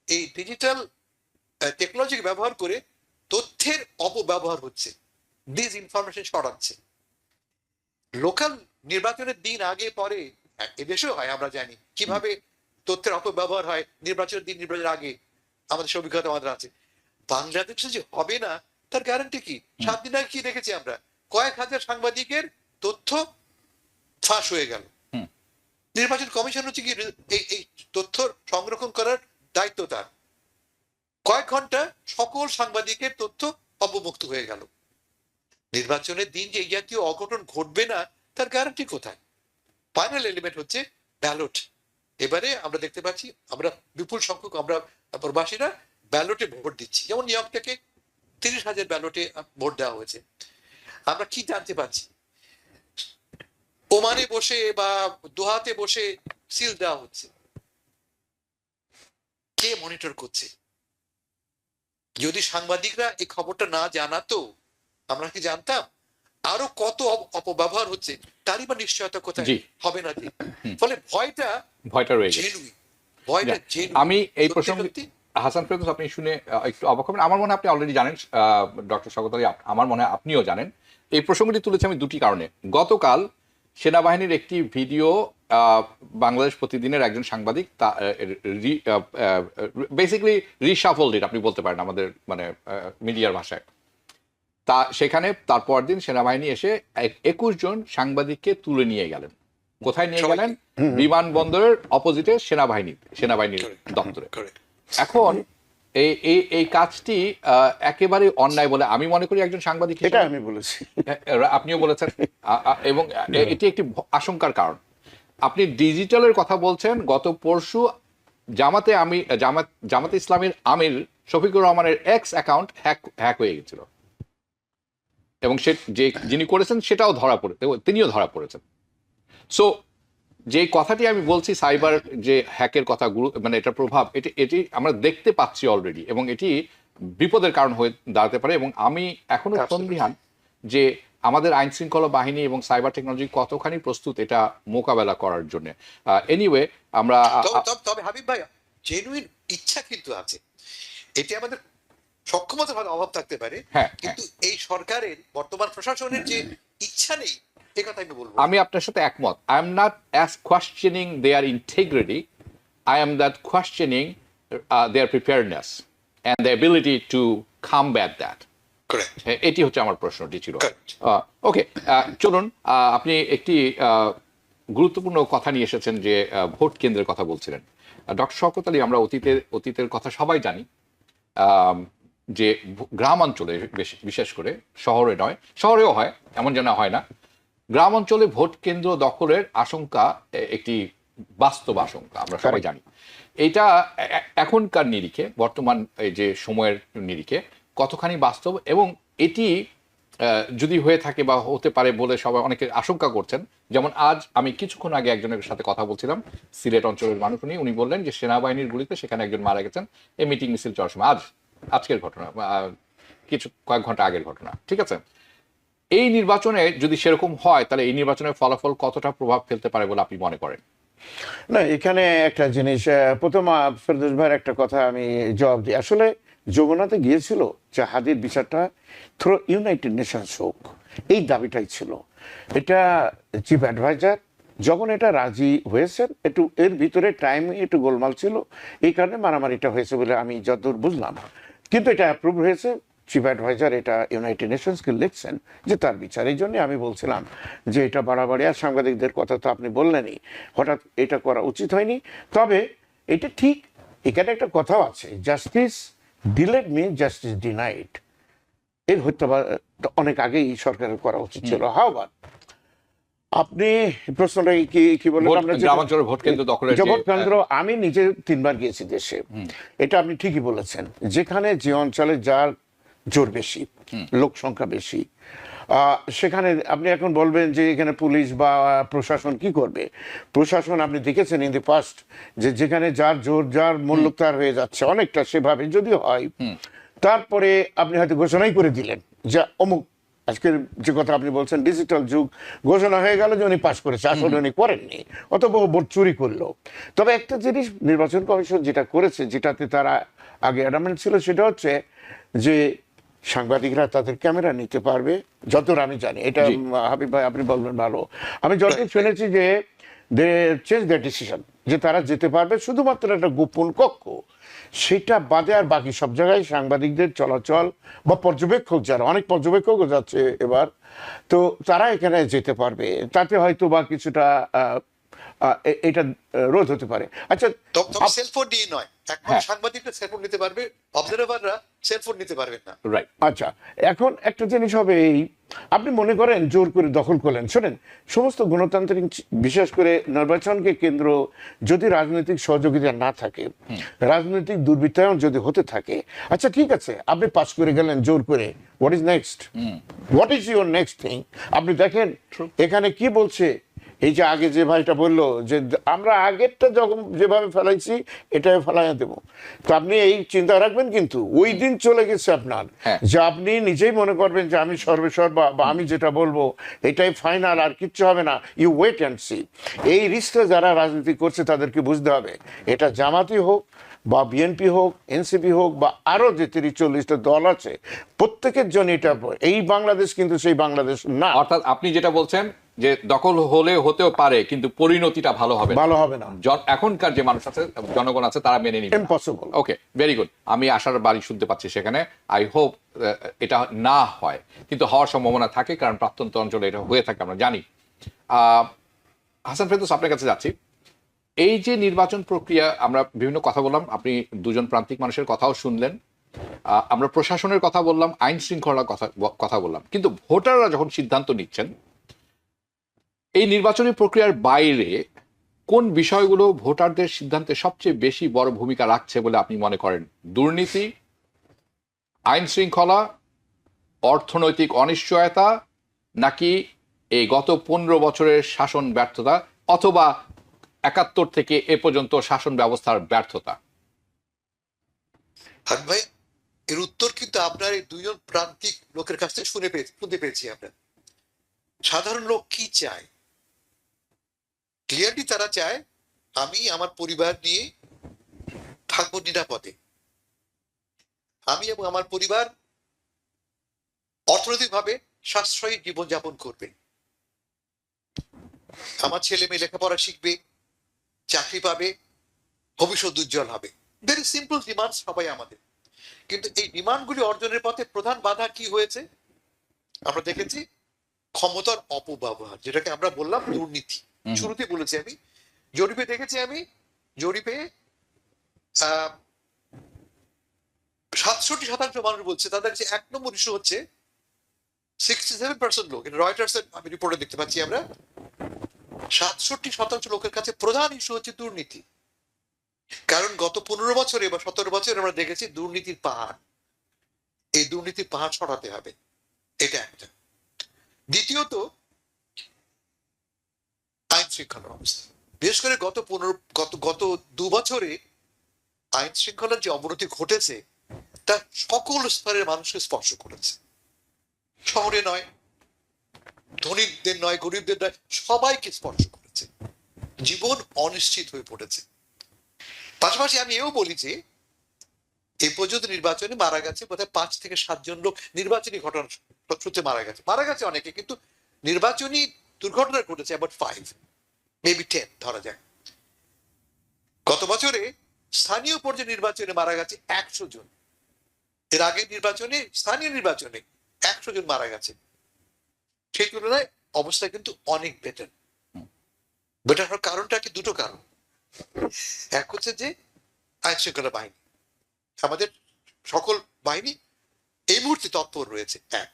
এই ডিজিটাল টেকনোলজি ব্যবহার করে তথ্যের অপব্যবহার হচ্ছে, ডিস ইনফরমেশন ছড়াচ্ছে। লোকাল নির্বাচনের দিন আগে পরে এদেশেও হয়, আমরা জানি কিভাবে তথ্যের অপব্যবহার হয় নির্বাচনের দিন, নির্বাচনের আগে। আমাদের অভিজ্ঞতা আমাদের আছে। বাংলাদেশে যে হবে না তার গ্যারান্টি কি? 7 দিন আগে কি দেখেছি আমরা, কয়েক হাজার সাংবাদিকের তথ্য ফাঁস হয়ে গেল। নির্বাচন কমিশন হচ্ছে কি এই তথ্য সংরক্ষণ করার দায়িত্ব তার। কয়েক ঘন্টা সকল সাংবাদিকের তথ্য অবমুক্ত হয়ে গেল। নির্বাচনের দিন যে এই জাতীয় অঘটন ঘটবে না তার গ্যারান্টি কোথায়? ফাইনাল এলিমেন্ট হচ্ছে ব্যালট। এবারে আমরা দেখতে পাচ্ছি আমরা বিপুল সংখ্যক আমরা প্রবাসীরা ব্যালটে ভোট দিচ্ছি। যেমন নিউ ইয়র্ক থেকে 30,000 ব্যালটে ভোট দেওয়া হয়েছে। আমরা কি জানতে পারছি, ওমানে বসে বা দোহাতে বসে সিল দেওয়া হচ্ছে। কে মনিটর করছে? যদি সাংবাদিকরা এই খবরটা না জানাতো আমরা কি জানতাম? আরো কত অপব্যবহার হচ্ছে তারই বা নিশ্চয়তা কোথায় হবে না? ফলে ভয়টা রয়ে গেছে। আমি এই প্রসঙ্গে হাসান ফেরদৌস, আপনি শুনে একটু অবাক হবেন। আমার মনে হয় আপনি অলরেডি জানেন, ডক্টর শওকত আলী, আমার মনে হয় আপনিও জানেন। এই প্রসঙ্গটি তুলেছি আমি 2টি কারণে। গতকাল সেনাবাহিনীর একটি ভিডিও বাংলাদেশ প্রতিদিনের একজন সাংবাদিক বেসিক্যালি রিশাফলড ইট, আপনি বলতে পারেন আমাদের মানে মিডিয়ার ভাষায়। তা সেখানে তারপর দিন সেনাবাহিনী এসে 21 জন সাংবাদিককে তুলে নিয়ে গেলেন। কোথায় নিয়ে গেলেন? বিমানবন্দরের অপোজিটে সেনাবাহিনীর দপ্তরে। এখন এই কাজটি একেবারে অন্যায় বলে আমি মনে করি একজন সাংবাদিক, এটা আমি বলেছি, আপনিও বলেছেন, এবং এটি একটি আশঙ্কার কারণ। আপনি ডিজিটালের কথা বলছেন। গত পরশু জামাতে ইসলামের আমির শফিকুর রহমানের এক্স অ্যাকাউন্ট হ্যাক হয়ে গেছিল, এবং যিনি করেছেন সেটাও তিনিও ধরা পড়েছেন। সো যে কথাটি আমি বলছি সাইবার যে হ্যাকের কথা মানে এটার প্রভাব এটি আমরা দেখতে পাচ্ছি অলরেডি, এবং এটি বিপদের কারণ হয়ে দাঁড়াতে পারে। এবং আমি এখনো সন্দিহান যে আমাদের আইন শৃঙ্খলা বাহিনী এবং সাইবার টেকনোলজি কতখানি প্রস্তুত এটা মোকাবেলা করার জন্য। এনিওয়ে আমরা তবে হাবিব ভাই, জেনুইন ইচ্ছা কিন্তু আছে। এটি আমাদের সক্ষমতার অভাব থাকতে পারে, কিন্তু এই সরকারের বর্তমান প্রশাসনের যে ইচ্ছা নেই, এ কথা আমি বলবো। আমি আপনার সাথে একমত। I am not as questioning their integrity, I am that questioning their preparedness and the ability to combat that. এটি হচ্ছে আমার প্রশ্নটি ছিল। ওকে, চলুন, আপনি একটি গুরুত্বপূর্ণ কথা নিয়ে এসেছেন যে ভোট কেন্দ্রের কথা বলছিলেন। ডক্টর শওকত আলী, আমরা অতীতের কথা সবাই জানি যে গ্রাম অঞ্চলে বিশেষ করে, শহরে নয়, শহরেও হয়, এমন যেন হয় না, গ্রাম অঞ্চলে ভোট কেন্দ্র দখলের আশঙ্কা একটি বাস্তব আশঙ্কা, আমরা সবাই জানি। এইটা এখনকার নিরিখে, বর্তমান এই যে সময়ের নিরিখে কতখানি বাস্তব, এবং এটি যদি হয়ে থাকে বা হতে পারে বলে সবাই অনেকে আশঙ্কা করছেন। যেমন আজ আমি কিছুক্ষণ আগে একজনের সাথে কথা বলছিলাম, সিলেট অঞ্চলের মানুষ, উনি বললেন যে সেনাবাহিনীর গুলিতে সেখানে একজন মারা গেছেন এই মিটিং মিছিল চলার সময়। আজকের ঘটনা, কয়েক ঘন্টা আগের ঘটনা, ঠিক আছে। এই নির্বাচনে যদি সেরকম হয়, তাহলে এই নির্বাচনের ফলাফল কতটা প্রভাব ফেলতে পারে বলে আপনি মনে করেন? না, এখানে একটা জিনিস, প্রথম ফেরদৌস ভাইয়ের একটা কথা আমি জবাব দিই। আসলে যমুনাতে গিয়েছিল যে হাদির বিচারটা থ্রু ইউনাইটেড নেশনস হোক, এই দাবিটাই ছিল। এটা চিফ অ্যাডভাইজার যখন এটা রাজি হয়েছেন, একটু এর ভিতরে টাইম একটু গোলমাল ছিল, এই কারণে মারামারিটা হয়েছে বলে আমি যতদূর বুঝলাম। কিন্তু এটা অ্যাপ্রুভ হয়েছে, চিফ অ্যাডভাইজার এটা ইউনাইটেড নেশনসকে লিখছেন যে তার বিচার। এই জন্যই আমি বলছিলাম যে এটা বাড়াবাড়ি। আর সাংবাদিকদের কথা তো আপনি বললেনই, হঠাৎ এটা করা উচিত হয়নি। তবে এটা ঠিক, এখানে একটা কথাও আছে, জাস্টিস ডিলেড মিন জাস্টিস ডিনাইড। এর হত্যা অনেক আগেই সরকারের করা উচিত ছিল। হাওয়ার আপনি প্রশ্নটা কি বলেন, ভোট কেন্দ্র আমি নিজে 3 বার গিয়েছি দেশে। এটা আপনি ঠিকই বলেছেন, যেখানে যে অঞ্চলে যার জোর বেশি, লোক সংখ্যা বেশি, সেখানে আপনি এখন বলবেন যে এখানে পুলিশ বা প্রশাসন কি করবে। প্রশাসন আপনি দেখেছেন ইন দি পাস্ট যে যেখানে যার জোর, যার মূল্য তার হয়ে যাচ্ছে অনেকটা, সেভাবে যদি হয় তারপরে আপনি হয়তো ঘোষণাই করে দিলেন যে অমুক, আজকের যে কথা আপনি বলছেন ডিজিটাল যুগ, ঘোষণা হয়ে গেল যে উনি পাশ করেছে, আসলে উনি করেননি, অথবা ভোট চুরি করলো। তবে একটা জিনিস নির্বাচন কমিশন যেটা করেছে, যেটাতে তারা আগে অ্যাডামেন্ট ছিল, সেটা হচ্ছে যে সাংবাদিকরা তাদের ক্যামেরা নিতে পারবে, যতটা আমি জানি। এটা হাবিব ভাই আপনি বলবেন ভালো, আমি যতটুকু শুনেছি যে দে চেঞ্জ দ্য ডিসিশন, যে তারা যেতে পারবে শুধুমাত্র একটা গোপন কক্ষ, সেটা বাদে আর বাকি সব জায়গায় সাংবাদিকদের চলাচল বা পর্যবেক্ষক, যারা অনেক পর্যবেক্ষকও যাচ্ছে এবার, তো তারা এখানে যেতে পারবে। তাতে হয়তো বা কিছুটা এটা রোধ হতে পারে। আচ্ছা, সেলফোন দিয়ে নয়, এখন সাংবাদিকরা সেলফোন নিতে পারবে, অবজারভাররা সেলফোন নিতে পারবেন না। রাইট। আচ্ছা, এখন একটা জিনিস হবে, এই আপনি মনে করেন জোর করে দখল করলেন। শোনেন, সমস্ত গণতান্ত্রিক, বিশেষ করে নির্বাচনকে কেন্দ্র যদি রাজনৈতিক সহযোগিতা না থাকে, রাজনৈতিক দুর্বৃত্তায়ন যদি হতে থাকে, আচ্ছা ঠিক আছে, আপনি পাস করে গেলেন জোর করে, what is next? What is your next thing? আপনি দেখেন এখানে কি বলছে, এই যে আগে যে ভাইটা বললো যে আমরা আগেরটা যখন যেভাবে ফেলাইছি এটাই ফেলাইয়া দেবো, তো আপনি এই চিন্তা রাখবেন। কিন্তু ওই দিন চলে গেছে আপনার, যে আপনি নিজেই মনে করবেন যে আমি সর্বেসর্বা, বা আমি যেটা বলবো এটাই ফাইনাল, আর কিচ্ছু হবে না। You wait and see. এই রিস্কটা যারা রাজনীতি করছে তাদেরকে বুঝতে হবে, এটা জামাতি হোক বা বিএনপি হোক, এনসিপি হোক, বা আরো যে 30-40টা দল আছে, প্রত্যেকের জন্য এটা, এই বাংলাদেশ কিন্তু সেই বাংলাদেশ না। অর্থাৎ আপনি যেটা বলছেন যে দখল হলে হতেও পারে, কিন্তু পরিণতিটা ভালো হবে না। এখনকার যে মানুষ আছে, জনগণ আছে, তারা মেনে নিবে ইম্পসিবল। ওকে, ভেরি গুড। আমি আশার বাড়ি শুনতে পাচ্ছি সেখানে। আই হোপ এটা না হয়, কিন্তু হওয়ার সম্ভাবনা থাকে, কারণ প্রত্যন্ত অঞ্চলে এটা হয়ে থাকে, আমরা জানি। হাসান ফেরদৌস, আপনার কাছে যাচ্ছি। এই যে নির্বাচন প্রক্রিয়া, আমরা বিভিন্ন কথা বললাম, আপনি দুজন প্রান্তিক মানুষের কথাও শুনলেন, আমরা প্রশাসনের কথা বললাম, আইন শৃঙ্খলার কথা বললাম, কিন্তু ভোটাররা যখন সিদ্ধান্ত নিচ্ছেন এই নির্বাচনী প্রক্রিয়ার বাইরে, কোন বিষয়গুলো ভোটারদের সিদ্ধান্তে সবচেয়ে বেশি বড় ভূমিকা রাখছে বলে আপনি মনে করেন? দুর্নীতি, আইন শৃঙ্খলা, অর্থনৈতিক অনিশ্চয়তা, নাকি এই গত 15 বছরের শাসন ব্যর্থতা, অথবা একাত্তর থেকে এ পর্যন্ত শাসন ব্যবস্থার ব্যর্থতা? হাবিব ভাই, এর উত্তর কিন্তু আপনার এই দুইজন প্রান্তিক লোকের কাছ থেকে শুনতে পেয়েছি আমরা। সাধারণ লোক কি চায়? ক্লিয়ারলি তারা চায় আমি আমার পরিবার নিয়ে থাকবো নিরাপদে, আমি এবং আমার পরিবার অর্থনৈতিকভাবে সাশ্রয়ী জীবনযাপন করবে, আমার ছেলে মেয়ে লেখাপড়া শিখবে, চাকরি পাবে, ভবিষ্যৎ উজ্জ্বল হবে। ভেরি সিম্পল ডিমান্ড সবাই আমাদের। কিন্তু এই ডিমান্ডগুলি অর্জনের পথে প্রধান বাধা কি হয়েছে? আমরা দেখেছি ক্ষমতার অপব্যবহার, যেটাকে আমরা বললাম দুর্নীতি। শুরুতে বলেছি আমি, জরিপে দেখেছি আমি, জরিপে 67% মানুষ বলছে তাদের কাছে 1 নম্বর ইস্যু হচ্ছে, 67% লোক, রয়টার্স আমি রিপোর্টে দেখতে পাচ্ছি আমরা, 67% লোকের কাছে প্রধান ইস্যু হচ্ছে দুর্নীতি। কারণ গত 15 বছরে বা 17 বছরে আমরা দেখেছি দুর্নীতির পাহাড়। এই দুর্নীতির পাহাড় সরাতে হবে, এটা একটা। দ্বিতীয়ত আইন শৃঙ্খলা অবস্থা, বিশেষ করে গত 2 বছরে আইন শৃঙ্খলার যে অবনতি ঘটেছে তা সকল স্তরের মানুষকে স্পর্শ করেছে। শহরে নয়, ধনীদের নয়, গরিবদের নয়, সবাইকে স্পর্শ করেছে। জীবন অনিশ্চিত হয়ে পড়েছে। পাশাপাশি আমি এও বলি যে এই পর্যন্ত নির্বাচনে মারা গেছে বোধহয় 5 থেকে 7 জন লোক নির্বাচনী ঘটনার সূত্রে মারা গেছে অনেকে, কিন্তু নির্বাচনী দুর্ঘটনা ঘটেছে অ্যাবাউট 5, মেবি 10 ধরা যায়। গত বছরে স্থানীয় পর্যায়ে নির্বাচনে মারা গেছে 100 জন। এর আগে নির্বাচনে, স্থানীয় নির্বাচনে 100 জন মারা গেছে। সেই তুলনায় অবস্থা কিন্তু অনেক বেটার। বেটার হওয়ার কারণটা কি? দুটো কারণ। এক হচ্ছে যে আইন শৃঙ্খলা বাহিনী, আমাদের সকল বাহিনী এই মুহূর্তে তৎপর রয়েছে, 1।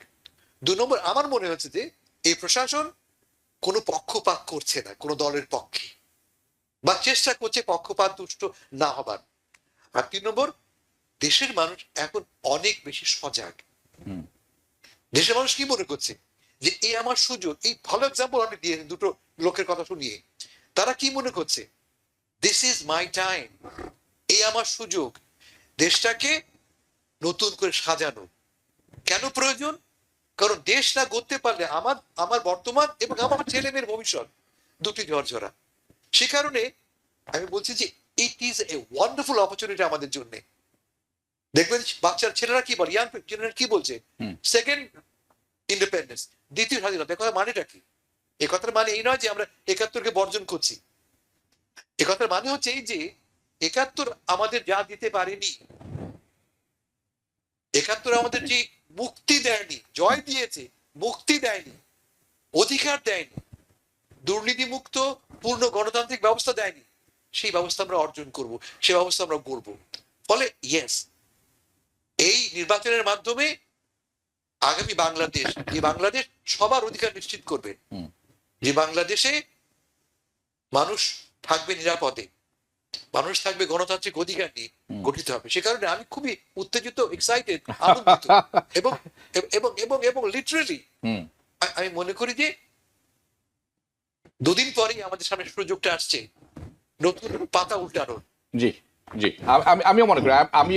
2 নম্বর, আমার মনে হচ্ছে যে এই প্রশাসন কোনো পক্ষপাত করছে না কোনো দলের পক্ষে, বা চেষ্টা করছে পক্ষপাত দুষ্ট না হবার। আর 3 নম্বর, দেশের মানুষ এখন অনেক বেশি সজাগ। দেশের মানুষ কি মনে করছে যে এই আমার সুযোগ। এই ভালো এক্সাম্পল আমি দিয়ে দুটো লোকের কথা শুনিয়ে, তারা কি মনে করছে, দিস ইজ মাই টাইম, এই আমার সুযোগ দেশটাকে নতুন করে সাজানো। কেন প্রয়োজন? কারণ দেশ না গড়তে পারলে আমার বর্তমান এবং আমার ছেলে মেয়ের ভবিষ্যৎ দুটি ঝরঝরা। সে কারণে আমি বলছি যে it is a wonderful opportunity আমাদের জন্য। দেখবেন বাচ্চার ছেলেরা কি বলে, ইয়াং জেনারেশন কি বলছে, সেকেন্ড ইন্ডিপেন্ডেন্স, দ্বিতীয় স্বাধীনতা। এ কথার মানেটা কি? এ কথার মানে এই নয় যে আমরা 71কে বর্জন করছি। এ কথার মানে হচ্ছে এই যে 71 আমাদের যা দিতে পারেনি, 71 আমাদের যে মুক্তি দেয়নি, জয় দিয়েছে, মুক্তি দেয়নি, অধিকার দেয়নি, দুর্নীতি মুক্ত পূর্ণ গণতান্ত্রিক ব্যবস্থা দেয়নি, সেই ব্যবস্থা আমরা অর্জন করব, সেই ব্যবস্থা আমরা গড়ব। ফলে ইয়েস, এই নির্বাচনের মাধ্যমে আগামী বাংলাদেশ, যে বাংলাদেশ সবার অধিকার নিশ্চিত করবে, যে বাংলাদেশে মানুষ থাকবে নিরাপদে, মানুষ থাকবে গণতান্ত্রিক অধিকার নিয়ে গঠিত হবে। সে কারণে আমি খুবই উত্তেজিত, এক্সাইটেড, আনন্দিত এবং এবং এবং এবং লিটারেলি আমি মনে করি যে 2 দিন পরেই আমাদের সামনে সুযোগটা আসছে নতুন পাতা উল্টানোর। জি জি, আমিও মনে করি, আমি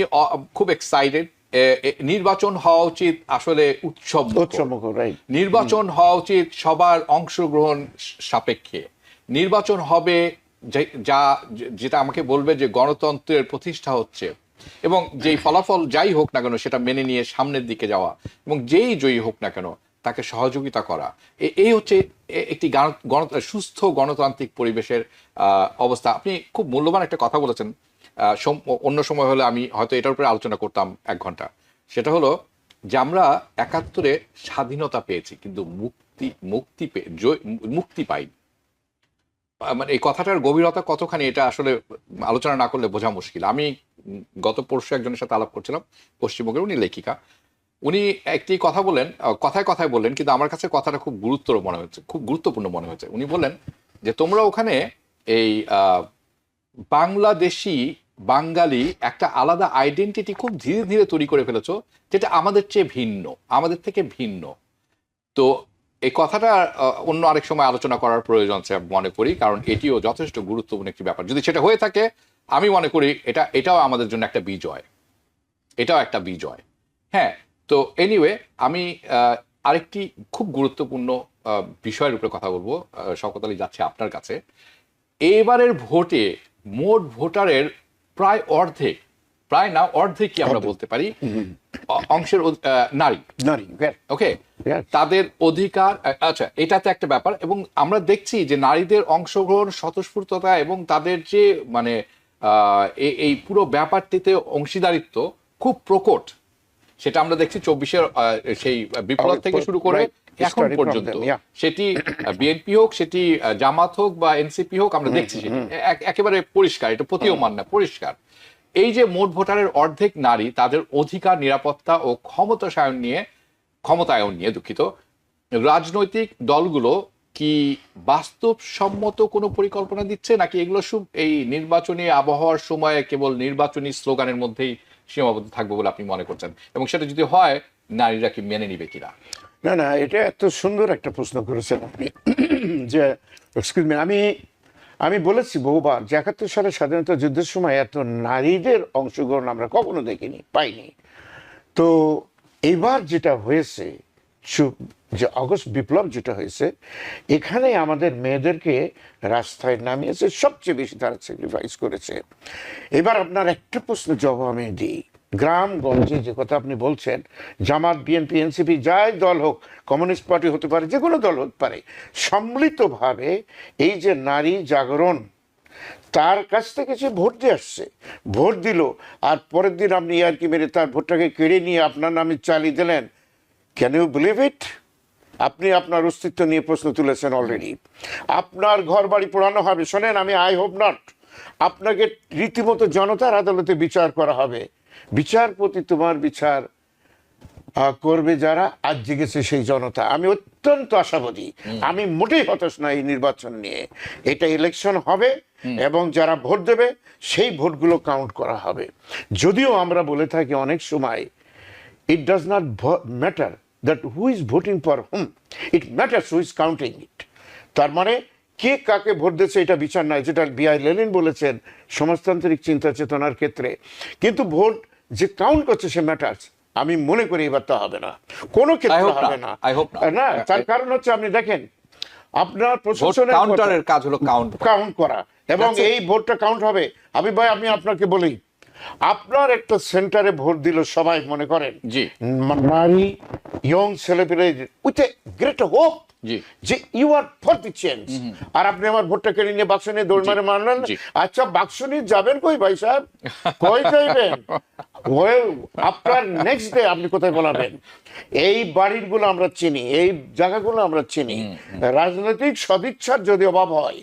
খুব এক্সাইটেড। নির্বাচন হওয়া উচিত আসলে উৎসব, নির্বাচন হওয়া উচিত সবার অংশগ্রহণ সাপেক্ষে। নির্বাচন হবে যেটা আমাকে বলবে যে গণতন্ত্রের প্রতিষ্ঠা হচ্ছে, এবং যেই ফলাফল যাই হোক না কেন সেটা মেনে নিয়ে সামনের দিকে যাওয়া, এবং যেই জয়ী হোক না কেন তাকে সহযোগিতা করা। এই হচ্ছে একটি সুস্থ গণতান্ত্রিক পরিবেশের অবস্থা। আপনি খুব মূল্যবান একটা কথা বলেছেন, অন্য সময় হলে আমি হয়তো এটার উপরে আলোচনা করতাম 1 ঘন্টা। সেটা হলো যে আমরা 71-এ স্বাধীনতা পেয়েছি কিন্তু মুক্তি পাই। মানে এই কথাটার গভীরতা কতখানি, এটা আসলে আলোচনা না করলে বোঝা মুশকিল। আমি গত পরশু একজনের সাথে আলাপ করছিলাম, পশ্চিমবঙ্গের, উনি লেখিকা। উনি একটি কথা বললেন, কথায় বললেন, কিন্তু আমার কাছে কথাটা খুব গুরুত্বপূর্ণ মনে হয়েছে। উনি বললেন যে তোমরা ওখানে এই বাঙালি একটা আলাদা আইডেন্টিটি খুব ধীরে ধীরে তৈরি করে ফেলেছো, যেটা আমাদের চেয়ে ভিন্ন, আমাদের থেকে ভিন্ন। তো এই কথাটা অন্য আরেক সময় আলোচনা করার প্রয়োজন আছে মনে করি, কারণ এটিও যথেষ্ট গুরুত্বপূর্ণ একটি ব্যাপার। যদি সেটা হয়ে থাকে আমি মনে করি এটাও আমাদের জন্য একটা বিজয়, এটাও একটা বিজয়। হ্যাঁ, তো এনিওয়ে আমি আরেকটি খুব গুরুত্বপূর্ণ বিষয়ের উপরে কথা বলবো। শওকত আলী, যাচ্ছে আপনার কাছে। এবারের ভোটে মোট ভোটারের প্রায় অর্ধেক, প্রায় না অর্ধেক কি আমরা বলতে পারি, অংশের নারী। ওকে, তাদের অধিকার, আচ্ছা এটাতে একটা ব্যাপার। এবং আমরা দেখছি যে নারীদের অংশগ্রহণ, স্বতঃস্ফূর্ততা এবং তাদের যে মানে এই পুরো ব্যাপারটিতে অংশীদারিত্ব খুব প্রকট, সেটা আমরা দেখছি 24-এর সেই বিপ্লব থেকে শুরু করে এখন পর্যন্ত। সেটি বিএনপি হোক, সেটি জামাত হোক বা এনসিপি হোক, আমরা দেখছি সেটি একেবারে পরিষ্কার, এটা প্রতীয়মান না, পরিষ্কার। এই যে মোট ভোটারের অর্ধেক নারী, তাদের অধিকার, নিরাপত্তা ও ক্ষমতায়ন নিয়ে দুঃখিত, রাজনৈতিক দলগুলো কি বাস্তবসম্মত কোনো পরিকল্পনা দিচ্ছে, নাকি এগুলো সব এই নির্বাচনী আবহাওয়ার সময়ে কেবল নির্বাচনী স্লোগানের মধ্যেই সীমাবদ্ধ থাকবে বলে আপনি মনে করছেন? এবং সেটা যদি হয়, নারীরা কি মেনে নিবে কিনা? না না, এটা এত সুন্দর একটা প্রশ্ন করেছেন আপনি যে এক্সকিউজ মি, আমি বলেছি বহুবার যে 71 সালে স্বাধীনতা যুদ্ধের সময় এত নারীদের অংশগ্রহণ আমরা কখনো দেখিনি, পাইনি। তো এবার যেটা হয়েছে, যে আগস্ট বিপ্লব যেটা হয়েছে, এখানে আমাদের মেয়েদেরকে রাস্তায় নামিয়েছে, সবচেয়ে বেশি তারা স্যাক্রিফাইস করেছে। এবার আপনার একটা প্রশ্ন জবাব আমি দিই। গ্রামগঞ্জে যে কথা আপনি বলছেন, জামাত, বিএনপি, এনসিপি, যাই দল হোক, কমিউনিস্ট পার্টি হতে পারে, যে কোনো দল হতে পারে, সম্মিলিতভাবে এই যে নারী জাগরণ, তার কাছ থেকে সে ভোট দিয়ে আসছে, ভোট দিল, আর পরের দিন আপনি ইয়ারকি মেরে তার ভোটটাকে কেড়ে নিয়ে আপনার নামে চালিয়ে দিলেন। Can you believe it? আপনি আপনার অস্তিত্ব নিয়ে প্রশ্ন তুলেছেন অলরেডি। আপনার ঘর বাড়ি পোড়ানো হবে। শোনেন, আমি আই হোপ নট, আপনাকে রীতিমতো জনতার আদালতে বিচার করা হবে। বিচারপতি তোমার বিচার করবে যারা, আজ জেগেছে সেই জনতা। আমি অত্যন্ত আশাবাদী, আমি মোটেই হতাশ না এই নির্বাচন নিয়ে। এটা ইলেকশন হবে এবং যারা ভোট দেবে সেই ভোটগুলো কাউন্ট করা হবে। যদিও আমরা বলে থাকি অনেক সময়, it does not matter that who is voting for whom, it matters who is counting it. তার মানে কে কাকে ভোট দিচ্ছে এটা বিচার নাই, যেটা বিআই লেনিন বলেছেন সমাজতান্ত্রিক চিন্তা চেতনার ক্ষেত্রে। কিন্তু ভোট যে কাউন্ট করছে সে ম্যাটার্স। আমি মনে করি এবার তা হবে না, কোনো ক্ষেত্রে হবে না। না, তার কারণ হচ্ছে আপনি দেখেন, আপনার প্রশাসনের কাজ হলো কাউন্ট করা, এবং এই ভোটটা কাউন্ট হবে। আমি ভাই, আমি আপনাকে বলি, আপনার একটা সেন্টারে ভোট দিল সবাই, মনে করেন নারী, ইয়ং ছেলেপেলে, উইথ এ গ্রেট হোপ যে you are for the change, আর আপনি আমার ভোটটা কেড়ে নিয়ে বাক্স নিয়ে দৌড় মারে মারলেন। আচ্ছা, বাক্স নিয়ে যাবেন কই ভাই সাহেব, কই যাইবেন? আপনার নেক্সট ডে আপনি কোথায় বলাবেন? এই বাড়িগুলো আমরা চিনি, এই জায়গাগুলো আমরা চিনি। রাজনৈতিক সদিচ্ছার যদি অভাব হয়,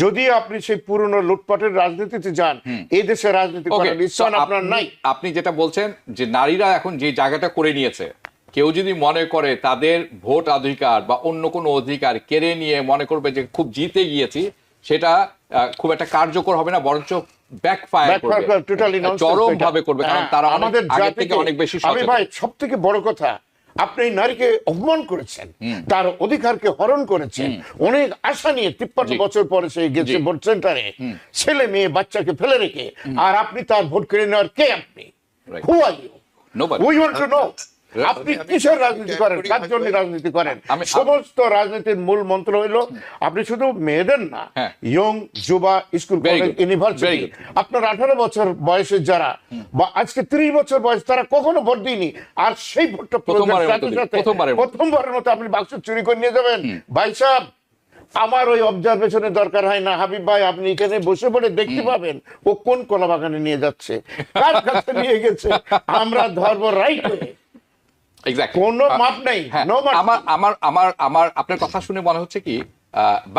যদি আপনি সেই পুরনো লুটপাটের রাজনীতিতে যান, এই দেশে রাজনীতি করার ইচ্ছা আপনার নাই। আপনি যেটা বলছেন যে নারীরা এখন যে জায়গাটা করে নিয়েছে, কেউ যদি মনে করে তাদের ভোট অধিকার বা অন্য কোনো অধিকার কেড়ে নিয়ে মনে করবে যে খুব জিতে গিয়েছি, সেটা খুব একটা কার্যকর হবে না, বরঞ্চ চরম ভাবে করবে, কারণ তারা আমাদের আগে থেকে অনেক বেশি সচেতন। ভাই, সব থেকে বড় কথা, আপনি নারীকে অপমান করেছেন, তার অধিকারকে হরণ করেছেন। অনেক আশা নিয়ে 53 বছর পরে সে গেছে ভোট সেন্টারে, ছেলে মেয়ে বাচ্চাকে ফেলে রেখে, আর আপনি তার ভোট কেড়ে নেওয়ার কে? আপনি who are you? We want to know. আপনি কিসের রাজনীতি করেন, কার জন্য রাজনীতি করেন? সমস্ত রাজনীতির মূল মন্ত্র হইল, আপনি শুধু মেয়েদের না, ইয়ং, যুবা, স্কুল, কলেজ, ইউনিভার্সিটি, আপনার 18 বছর বয়সের যারা, বা আজকে 30 বছর বয়স, তারা কখনো ভোট দিইনি, আর সেই ভোটটা প্রথমবারের মতো আপনি বাক্স চুরি করে নিয়ে যাবেন। ভাই সাহেব, আমার ওই অবজারভেশনের দরকার হয় না। হাবিব ভাই, আপনি এখানে বসে পড়ে দেখতে পাবেন ও কোন কলা বাগানে নিয়ে যাচ্ছে, কার কাছে নিয়ে গেছে, আমরা ধরবো রাইট। কোনো মাপ নেই। আমার আপনার কথা শুনে মনে হচ্ছে কি,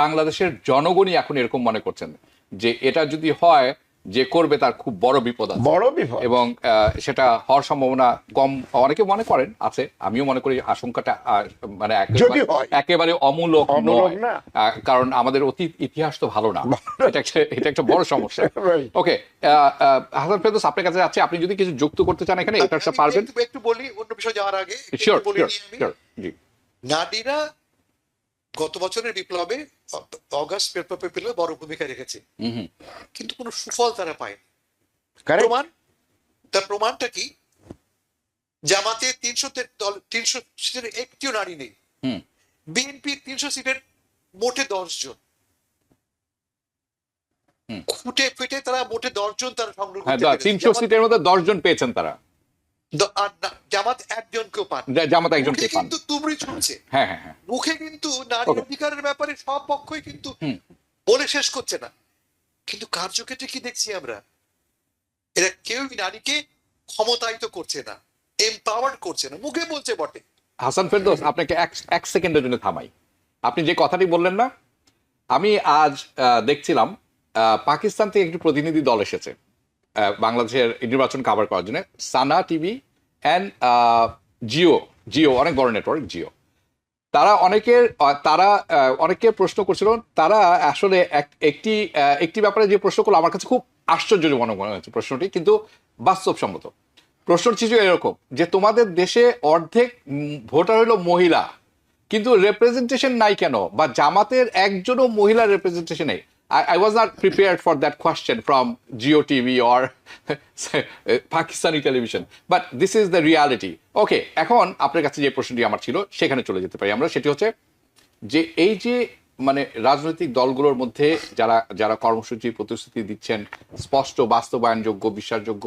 বাংলাদেশের জনগণই এখন এরকম মনে করছেন যে এটা যদি হয়, যে করবে তার খুব বড় বিপদ আছে, এবং সেটা হওয়ার সম্ভাবনা কম অনেকে মনে করেন আছে। আমিও মনে করি আশঙ্কাটা মানে একেবারে অমূলক নয়, কারণ আমাদের অতীত ইতিহাস তো ভালো না। এটা একটা বড় সমস্যা। ওকে, হাসান ফেরদৌস, আপনার কাছে যাচ্ছে, আপনি যদি কিছু যুক্ত করতে চান এখানে, এটা পারবেন? একটু বলি অন্য বিষয় যাওয়ার আগে। শিওর। নারীরা গত বছরের বিপ্লবে অগাস্ট বিপ্লবে বড় ভূমিকা রেখেছে, হুম। কিন্তু কোনো সুফল তারা পায়। Correct? তার প্রমাণটা কি? জামাতে 300 সিটের একটিও নারী নেই। হুম। বিএনপি 300 সিটের মোটে 10 জন। হুম। খুঁটে ফিটে তারা মোটে 10 জন তারা সংগ্রহ হ্যাঁ, করতে পেরেছে। 300 সিটের মধ্যে 10 জন পেয়েছেন তারা। আর জামাত একজনকেও পান। জামাত একজনকে মুখে পান। কিন্তু তুমড়ি ছুঁড়ছে, হ্যাঁ হ্যাঁ হ্যাঁ। মুখে কিন্তু নারী Okay. অধিকারের ব্যাপারে সব পক্ষই কিন্তু হুম। বলে শেষ করছে না, কিন্তু কার্যক্ষেত্রে কি দেখছি আমরা? এরা কেউই নারীকে ক্ষমতায়িত করছে না, এমপাওয়ার্ড করছে না, মুখে বলছে বটে। হাসান ফেরদৌস, আপনাকে এক সেকেন্ডের জন্য থামাই। আপনি যে কথাটি বললেন না, আমি আজ দেখছিলাম পাকিস্তান থেকে একটি প্রতিনিধি দল এসেছে বাংলাদেশের নির্বাচন কভার করার জন্য। সানা টিভি অ্যান্ড জিও অনেক বড় নেটওয়ার্ক জিও। তারা অনেকে প্রশ্ন করছিল। তারা আসলে একটি ব্যাপারে যে প্রশ্ন করলো আমার কাছে খুব আশ্চর্যজনক মনে হয়েছে প্রশ্নটি, কিন্তু বাস্তবসম্মত। প্রশ্নটি ছিল এরকম যে তোমাদের দেশে অর্ধেক ভোটার হলো মহিলা, কিন্তু রেপ্রেজেন্টেশন নাই কেন? বা জামাতের একজনও মহিলা রেপ্রেজেন্টেশন নেই। I was not prepared for that question from Geo TV or Pakistani television, but this is the reality. Okay, এখন আপনার কাছে যে প্রশ্নটি আমার ছিল সেখানে চলে যেতে পারি আমরা। সেটি হচ্ছে যে এই যে মানে রাজনৈতিক দলগুলোর মধ্যে যারা কর্মসূচি প্রতিশ্রুতি দিচ্ছেন স্পষ্ট, বাস্তবায়নযোগ্য, বিশ্বাসযোগ্য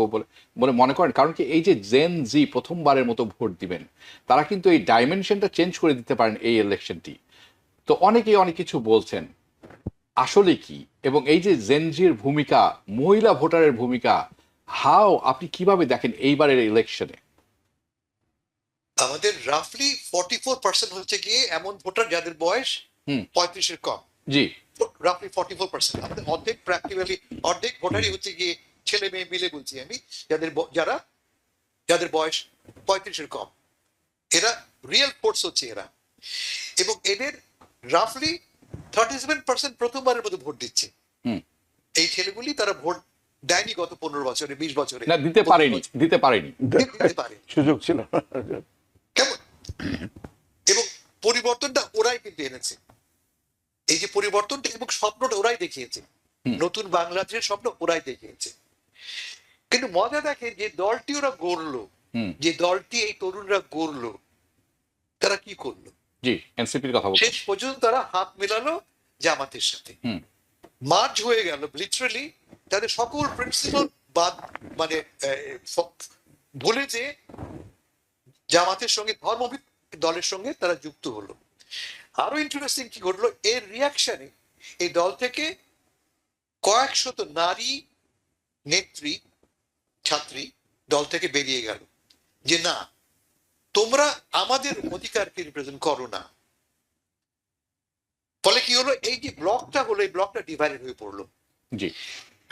বলে মনে করেন, কারণ কি এই যে জেন জি প্রথমবারের মতো ভোট দিবেন, তারা কিন্তু এই ডাইমেনশনটা চেঞ্জ করে দিতে পারেন এই ইলেকশনটি। তো অনেকেই অনেক কিছু বলছেন, আসলে কি? এবং এই যে জেনজির ভূমিকা, মহিলা ভোটারের ভূমিকা, আপনি কিভাবে দেখেন এইবারের ইলেকশনে? আমাদের রাফলি 44% হচ্ছে গিয়ে এমন ভোটার যাদের বয়স 35-এর কম। জি। রাফলি 44%। আমাদের অর্ধেক ভোটারই হচ্ছে গিয়ে ছেলে মেয়ে মিলে বলছি আমি, যাদের বয়স 35-এর কম। এরা রিয়েল ফোর্স হচ্ছে এরা, এবং এদের রাফলি 37% প্রথমবারের মতো ভোট দিচ্ছে। এই ছেলেগুলি তারা ভোট দেয়নি গত 15 বছরে, 20 বছরে। না, দিতে পারেনি। দিতে পারে, সুযোগ ছিল না। কেমন? এবং পরিবর্তনটা ওরাই কিন্তু এনেছে। এই যে পরিবর্তনটা এবং স্বপ্নটা ওরাই দেখিয়েছে, নতুন বাংলাদেশের স্বপ্ন ওরাই দেখিয়েছে। কিন্তু মজা দেখে যে দলটি ওরা গড়লো, যে দলটি এই তরুণরা গড়লো, তারা কি করলো? জি, এনসিপির কথা বলছি। শেষ পর্যন্ত তারা হাত মেলালো জামাতের সাথে, মার্জ হয়ে গেল লিটারালি। তাদের সকল প্রিন্সিপাল বাদ মানে ভুলে যে জামাতের সঙ্গে ধর্মভিত্তিক দলের সঙ্গে তারা যুক্ত হলো। আরো ইন্টারেস্টিং কি ঘটলো, এর রিয়াকশনে এই দল থেকে কয়েক শত নারী নেত্রী, ছাত্রী দল থেকে বেরিয়ে গেল, যে না, তোমরা আমাদের অধিকারকে রিপ্রেজেন্ট করো না। ফলে কি হলো, এই যে ব্লকটা হলো, এই ব্লকটা ডিভাইডেড হয়ে পড়লো। জি।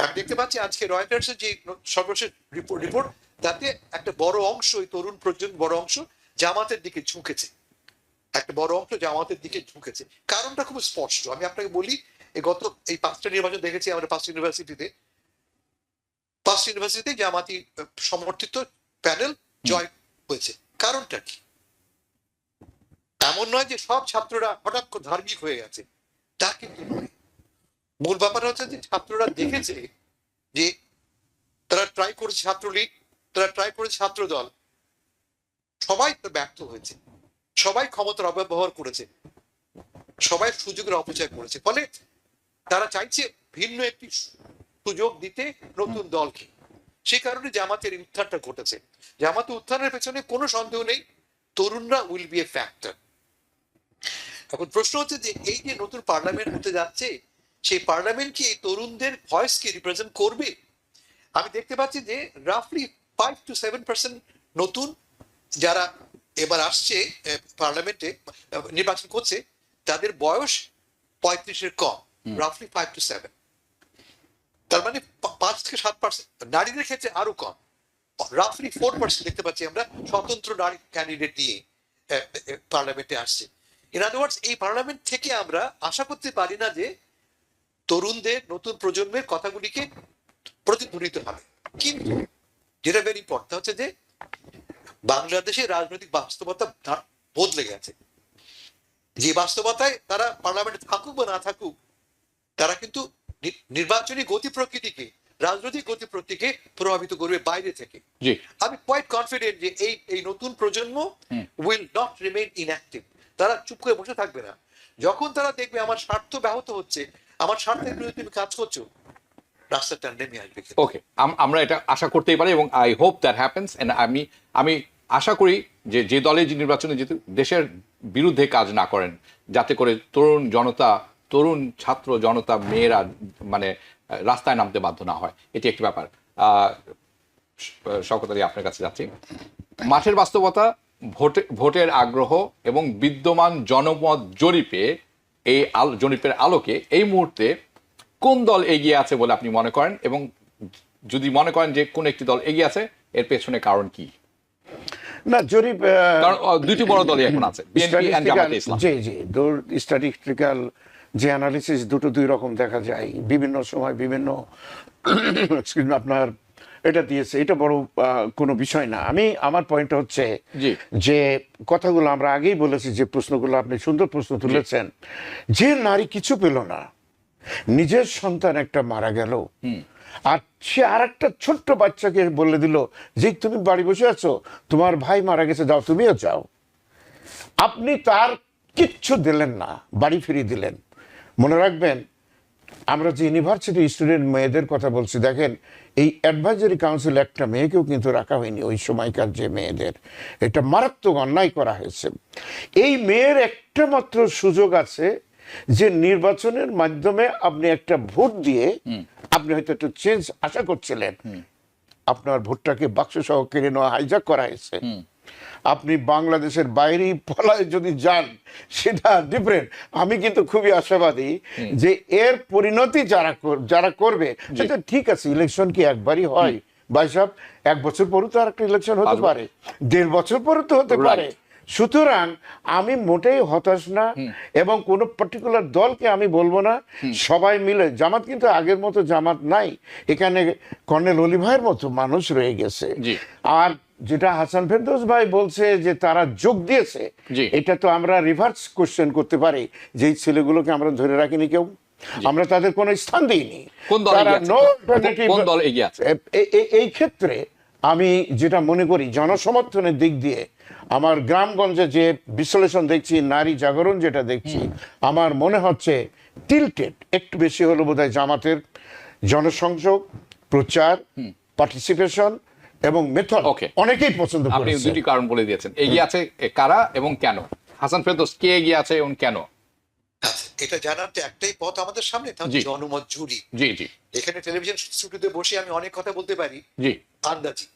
আমি দেখতে পাচ্ছি আজকে রয়টার্সের যে সর্বশেষ রিপোর্ট, তাতে একটা বড় অংশ, এই তরুণ প্রজন্ম বড় অংশ জামাতের দিকে ঝুঁকেছে, একটা বড় অংশ জামাতের দিকে ঝুঁকেছে। কারণটা খুব স্পষ্ট। আমি আপনাকে বলি, গত এই 5টা নির্বাচন দেখেছি আমরা 5 ইউনিভার্সিটিতে জামাতি সমর্থিত প্যানেল জয় হয়েছে। কারণটা কি? এমন নয় যে সব ছাত্ররা হঠাৎ করে ধার্মিক হয়ে গেছে, তা কিন্তু নয়। মূল ব্যাপার হচ্ছে যে ছাত্ররা দেখেছে যে তারা ট্রাই করেছে ছাত্রলীগ, তারা ট্রাই করেছে ছাত্র দল, সবাই তো ব্যর্থ হয়েছে, সবাই ক্ষমতার অপব্যবহার করেছে, সবাই সুযোগের অপচয় করেছে। ফলে তারা চাইছে ভিন্ন একটি সুযোগ দিতে নতুন দলকে। সে কারণে জামাতের এই উত্থানটা ঘটেছে। জামাতের উত্থানের পেছনে কোনো সন্দেহ নেই, তরুণরা উইল বি এ ফ্যাক্টর। এখন প্রশ্ন হচ্ছে যে এই যে নতুন পার্লামেন্ট হতে যাচ্ছে, সেই পার্লামেন্ট কি এই তরুণদের ভয়েসকে রিপ্রেজেন্ট করবে? আমি দেখতে পাচ্ছি যে রাফলি 5 to 7% নতুন যারা এবার আসছে পার্লামেন্টে নির্বাচন করছে, তাদের বয়স 35-এর কম, রাফলি 5 to 7। তার মানে 5 থেকে 7%। নারীদের ক্ষেত্রে আরো কম, রাফলি 4% দেখতে পাচ্ছি আমরা স্বতন্ত্র নারী ক্যান্ডিডেট নিয়ে পার্লামেন্টে আসছে। ইন আদার ওয়ার্ডস, এই পার্লামেন্ট থেকে আমরা আশা করতে পারি না যে তরুণদের, নতুন প্রজন্মের কথাগুলিকে প্রতিধ্বনিত হবে। কিন্তু যেটা ভেরি ইম্পর্টেন্ট হচ্ছে যে বাংলাদেশের রাজনৈতিক বাস্তবতা বদলে গেছে। যে বাস্তবতায় তারা পার্লামেন্টে থাকুক বা না থাকুক, তারা কিন্তু নির্বাচনী গতি প্রকৃতিকে, রাজনৈতিক গতি প্রকৃতিকে প্রভাবিত করবে বাইরে থেকে। জি আমি কোয়াইট কনফিডেন্ট যে এই নতুন প্রজন্ম উইল নট রিমেইন ইনঅ্যাক্টিভ। তারা চুপ করে বসে থাকবে না। যখন তারা দেখবে আমার স্বার্থ ব্যাহত হচ্ছে, আমার স্বার্থের বিরুদ্ধে তুমি কাজ করছো, রাস্তাটা নেমে আসবে। ওকে, আমরা এটা আশা করতেই পারি এবং I hope that happens. And আমি আশা করি যে যে দলে যে নির্বাচনে যেতে দেশের বিরুদ্ধে কাজ না করেন, যাতে করে তরুণ জনতা, তরুণ ছাত্র জনতা, মেয়েরা মানে রাস্তায় নামতে বাধ্য না হয়, এটি একটি ব্যাপার। শওকত আলী, আপনার কাছে যাচ্ছি। মাঠের বাস্তবতা, ভোটের আগ্রহ এবং বিদ্যমান জনমত জরিপে, এই জরিপের আলোকে এই মুহূর্তে কোন দল এগিয়ে আছে বলে আপনি মনে করেন, এবং যদি মনে করেন যে কোন একটি দল এগিয়ে আছে, এর পেছনে কারণ কি? না, জরিপ, কারণ দুটি বড় দলই এখন আছে, বিএনপি এন্ড জামায়াতে ইসলাম। জি জি, স্ট্যাটিস্টিক্যাল যে অ্যানালিসিস দুই রকম দেখা যায়, বিভিন্ন সময় বিভিন্ন আপনার এটা দিয়েছে, এটা বড় কোনো বিষয় না। আমার পয়েন্টটা হচ্ছে যে কথাগুলো আমরা আগেই বলেছি, যে প্রশ্নগুলো আপনি সুন্দর প্রশ্ন তুলেছেন, যে নারী কিছু পেল না, নিজের সন্তান একটা মারা গেল, আর সে আর একটা ছোট্ট বাচ্চাকে বলে দিল যে তুমি বাড়ি বসে আছো, তোমার ভাই মারা গেছে, যাও তুমিও যাও। আপনি তার কিচ্ছু দিলেন না, বাড়ি ফিরিয়ে দিলেন। মনে রাখবেন, আমরা যে ইউনিভার্সিটি স্টুডেন্ট মেয়েদের কথা বলছি, দেখেন এই অ্যাডভাইজারি কাউন্সিল একটা মেয়েকেও কিন্তু রাখা হয়নি ওই সময়কার যে মেয়েদের, এটা মারাত্মক অন্যায় করা হয়েছে। এই মেয়ের একটা মাত্র সুযোগ আছে যে নির্বাচনের মাধ্যমে আপনি একটা ভোট দিয়ে আপনি হয়তো একটু চেঞ্জ আশা করছিলেন, আপনার ভোটটাকে বাক্স সহ কেড়ে নেওয়া, হাইজ্যাক করা হয়েছে। আপনি বাংলাদেশের বাইরে পলায় যদি যান, সেটা ডিফারেন্ট। আমি কিন্তু খুবই আশাবাদী যে এর পরিণতি যারা করবে, সেটা ঠিক আছে। ইলেকশন কি একবারই হয় ভাই সাহেব? 1 বছর পরও তো আর একটা ইলেকশন হতে পারে, 1.5 বছর পরও তো হতে পারে। সুতরাং আমি মোটেই হতাশ না, এবং কোন পার্টিকুলার দলকে আমি বলবো না, সবাই মিলে। জামাত কিন্তু আগের মতো জামাত নাই, এখানে কর্নেল অলি ভাইয়ের মতো মানুষ রয়ে গেছে। আর যেটা হাসান ফেরদৌস ভাই বলছে যে তারা যোগ দিয়েছে, এটা তো আমরা রিভার্স কোশ্চেন করতে পারি, যে এই ছেলেগুলোকে আমরা ধরে রাখিনি, কেউ আমরা তাদের কোনো স্থান দিইনি। এই ক্ষেত্রে আমি যেটা মনে করি, জনসমর্থনের দিক দিয়ে আমার গ্রামগঞ্জে যে বিশ্লেষণ দেখছি, নারী জাগরণ যেটা দেখছি, আমার মনে হচ্ছে টিল্টেড একটু বেশি হলো বোধহয় জামাতের জনসংযোগ, প্রচার, পার্টিসিপেশন এবং মেথড অনেকেই পছন্দ করেছে। আপনি দুটি কারণ বলে দিয়েছেন, এগিয়ে আছে কারা এবং কেন। হাসান ফেরদৌস, কে এগিয়ে আছে এবং কেন? এটা জানার তো একটাই পথ আমাদের সামনে, জনমত জুরি। জি জি, এখানে টেলিভিশন স্টুডিওতে বসে আমি অনেক কথা বলতে পারি, জি, আন্দাজি,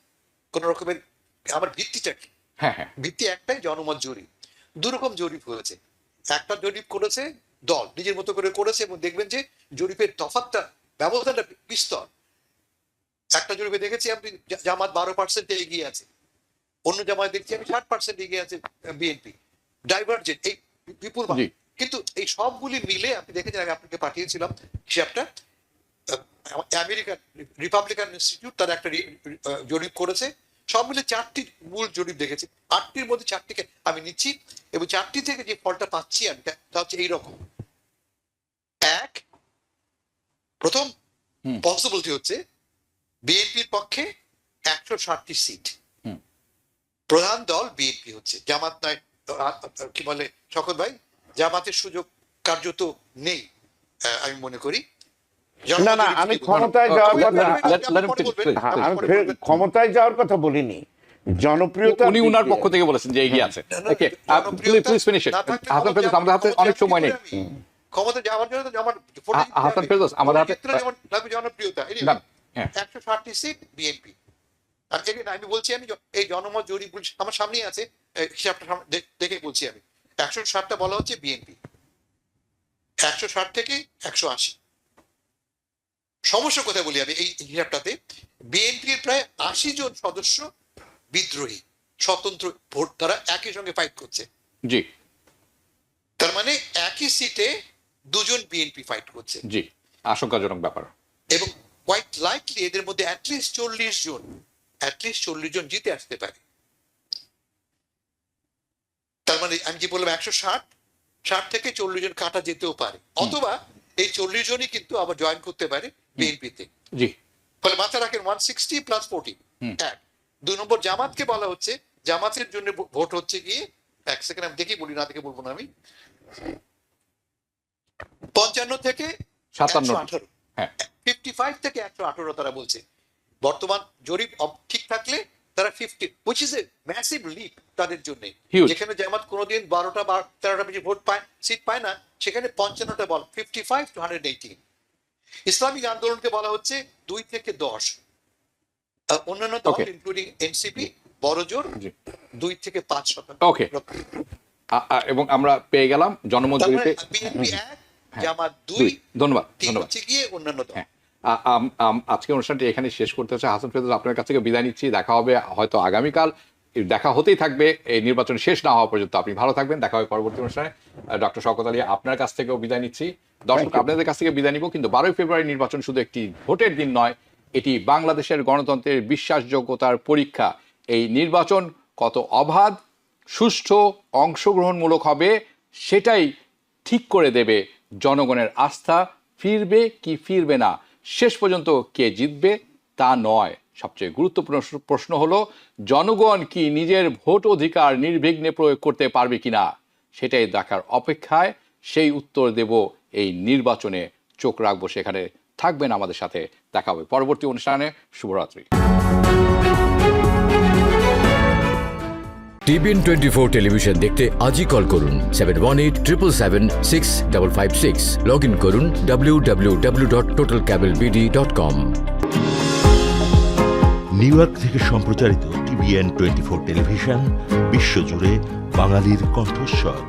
কোন রকমের। আমার ভিত্তিটা কি? ভিত্তি একটাই, জনমত জরিপ। দুরকম জরিপ হয়েছে। একটা জরিপ করেছে দল নিজের মতো করে করেছে, এবং দেখবেন যে জরিপের তফাৎটা, ব্যবধানটা বিস্তর। একটা জরিপে দেখেছি আমি জামাত 12% এগিয়ে আছে, অন্য জামাত দেখছি আমি 60% এগিয়ে আছে বিএনপি। ডাইভার্জেন্ট, এই বিপুল। কিন্তু এই সবগুলি মিলে আপনি দেখেছেন, আমি আপনাকে পাঠিয়েছিলাম হিসাবটা, আমেরিকান রিপাবলিকান ইনস্টিটিউট তারা একটা জরিপ করেছে, সব মিলে 4টি মূল জরিপ দেখেছি। 8টির মধ্যে 4টিকে আমি নিচ্ছি, এবং 4টি থেকে যে ফলটা পাচ্ছি আমি, তা হচ্ছে এইরকম। এক, প্রথম পসিবিলিটি হচ্ছে বিএনপির পক্ষে 160টি সিট। প্রধান দল বিএনপি হচ্ছে, জামাত নয়। কি বলে শওকত ভাই, জামাতের সুযোগ কার্যত নেই আমি মনে করি। না না, আমি ক্ষমতায় যাওয়ার কথা বলিনি, জনপ্রিয়তা। উনি উনার পক্ষ থেকে বলেছেন যে এগিয়ে আছে। Please finish it. Hasan Ferdous, আমাদের হাতে অনেক সময় নেই। ক্ষমতা যাওয়ার জন্য তো আমার হাসান ফেরদৌস, আমাদের হাতে জনপ্রিয়তা 160টি সিট বিএনপি। আর আমি বলছি, আমি এই জনমত জরিপ আমার সামনেই আছে, হিসাবটা দেখে বলছি আমি। 160টা বলা হচ্ছে বিএনপি, 160 থেকে 180। সমস্যা কোথায় বলি আমি এই হিসাবটাতে, বিএনপির প্রায় 80 জন সদস্য বিদ্রোহী, স্বতন্ত্র ভোট, তারা একই সঙ্গে ফাইট করছে। জি, তার মানে একই সিটে 2 জন বিএনপি ফাইট করছে। জি, আশঙ্কাজনক ব্যাপার। এবং কোয়াইট লাইকলি এদের মধ্যে অ্যাটলিস্ট 40 জন জিতে আসতে পারে। তার মানে আমি যে বললাম 160, 60 থেকে 40 জন কাটা যেতেও পারে, অথবা এই 40 জনই কিন্তু আবার জয়েন করতে পারে বিএনপিতে। জি, ফলে মাথায় রাখেন 160 প্লাস 40। এক। 2 নম্বর জামাতকে বলা হচ্ছে, জামাতের জন্য ভোট হচ্ছে গিয়ে, এক সেকেন্ড আমি দেখি বলি, না দেখে বলবো না আমি, 55 থেকে 57। 118, হ্যাঁ 55 থেকে 118 তারা বলছে। বর্তমান জরিপ ঠিক থাকলে তারা 50, which is a massive leap তাদের জন্য। Huge. যেখানে জামাত কোনোদিন 12টা বা 13টা বেশি ভোট পায়, সিট পায় না, সেখানে 55টা বল, 55 to 118। ইসলামিক আন্দোলনকে বলা হচ্ছে 2 থেকে 10। অন্যান্য দল Okay. ইনক্লুডিং এনসিপি বড় জোর জি 2 থেকে 5%। Okay. এবং আমরা পেয়ে গেলাম জনমত জরিপে বিএনপি 1, জামাত 2, ধন্যবাদ 3 ধন্যবাদ। হচ্ছে গিয়ে অন্যান্য দল। হ্যাঁ আজকে অনুষ্ঠানটি এখানে শেষ করতে হচ্ছে। হাসান ফেরদৌস আপনার কাছ থেকে বিদায় নিচ্ছি, দেখা হবে হয়তো আগামীকাল, দেখা হতেই থাকবে এই নির্বাচন শেষ না হওয়া পর্যন্ত। আপনি ভালো থাকবেন, দেখা হবে পরবর্তী অনুষ্ঠানে। ডক্টর শওকত আলী আপনার কাছ থেকেও বিদায় নিচ্ছি। দর্শক আপনাদের কাছ থেকে বিদায় নিব, কিন্তু 12ই ফেব্রুয়ারি নির্বাচন শুধু একটি ভোটের দিন নয়, এটি বাংলাদেশের গণতন্ত্রের বিশ্বাসযোগ্যতার পরীক্ষা। এই নির্বাচন কত অবাধ, সুষ্ঠু, অংশগ্রহণমূলক হবে সেটাই ঠিক করে দেবে জনগণের আস্থা ফিরবে কি ফিরবে না। শেষ পর্যন্ত কে জিতবে তা নয়, সবচেয়ে গুরুত্বপূর্ণ প্রশ্ন হলো জনগণ কি নিজের ভোট অধিকার নির্বিঘ্নে প্রয়োগ করতে পারবে কিনা, সেটাই দেখার অপেক্ষায়। সেই উত্তর দেব এই নির্বাচনে, চোখ রাখবো সেখানে। থাকবেন আমাদের সাথে, দেখা হবে পরবর্তী অনুষ্ঠানে। শুভরাত্রি। TBN 24 টেলিভিশন দেখতে আজই কল করুন 7187776556। লগ ইন করুন www.totalcablebd.com। নিউ ইয়র্ক থেকে সম্প্রচারিত TBN 24 টেলিভিশন বিশ্বজুড়ে বাঙালির কণ্ঠস্বর।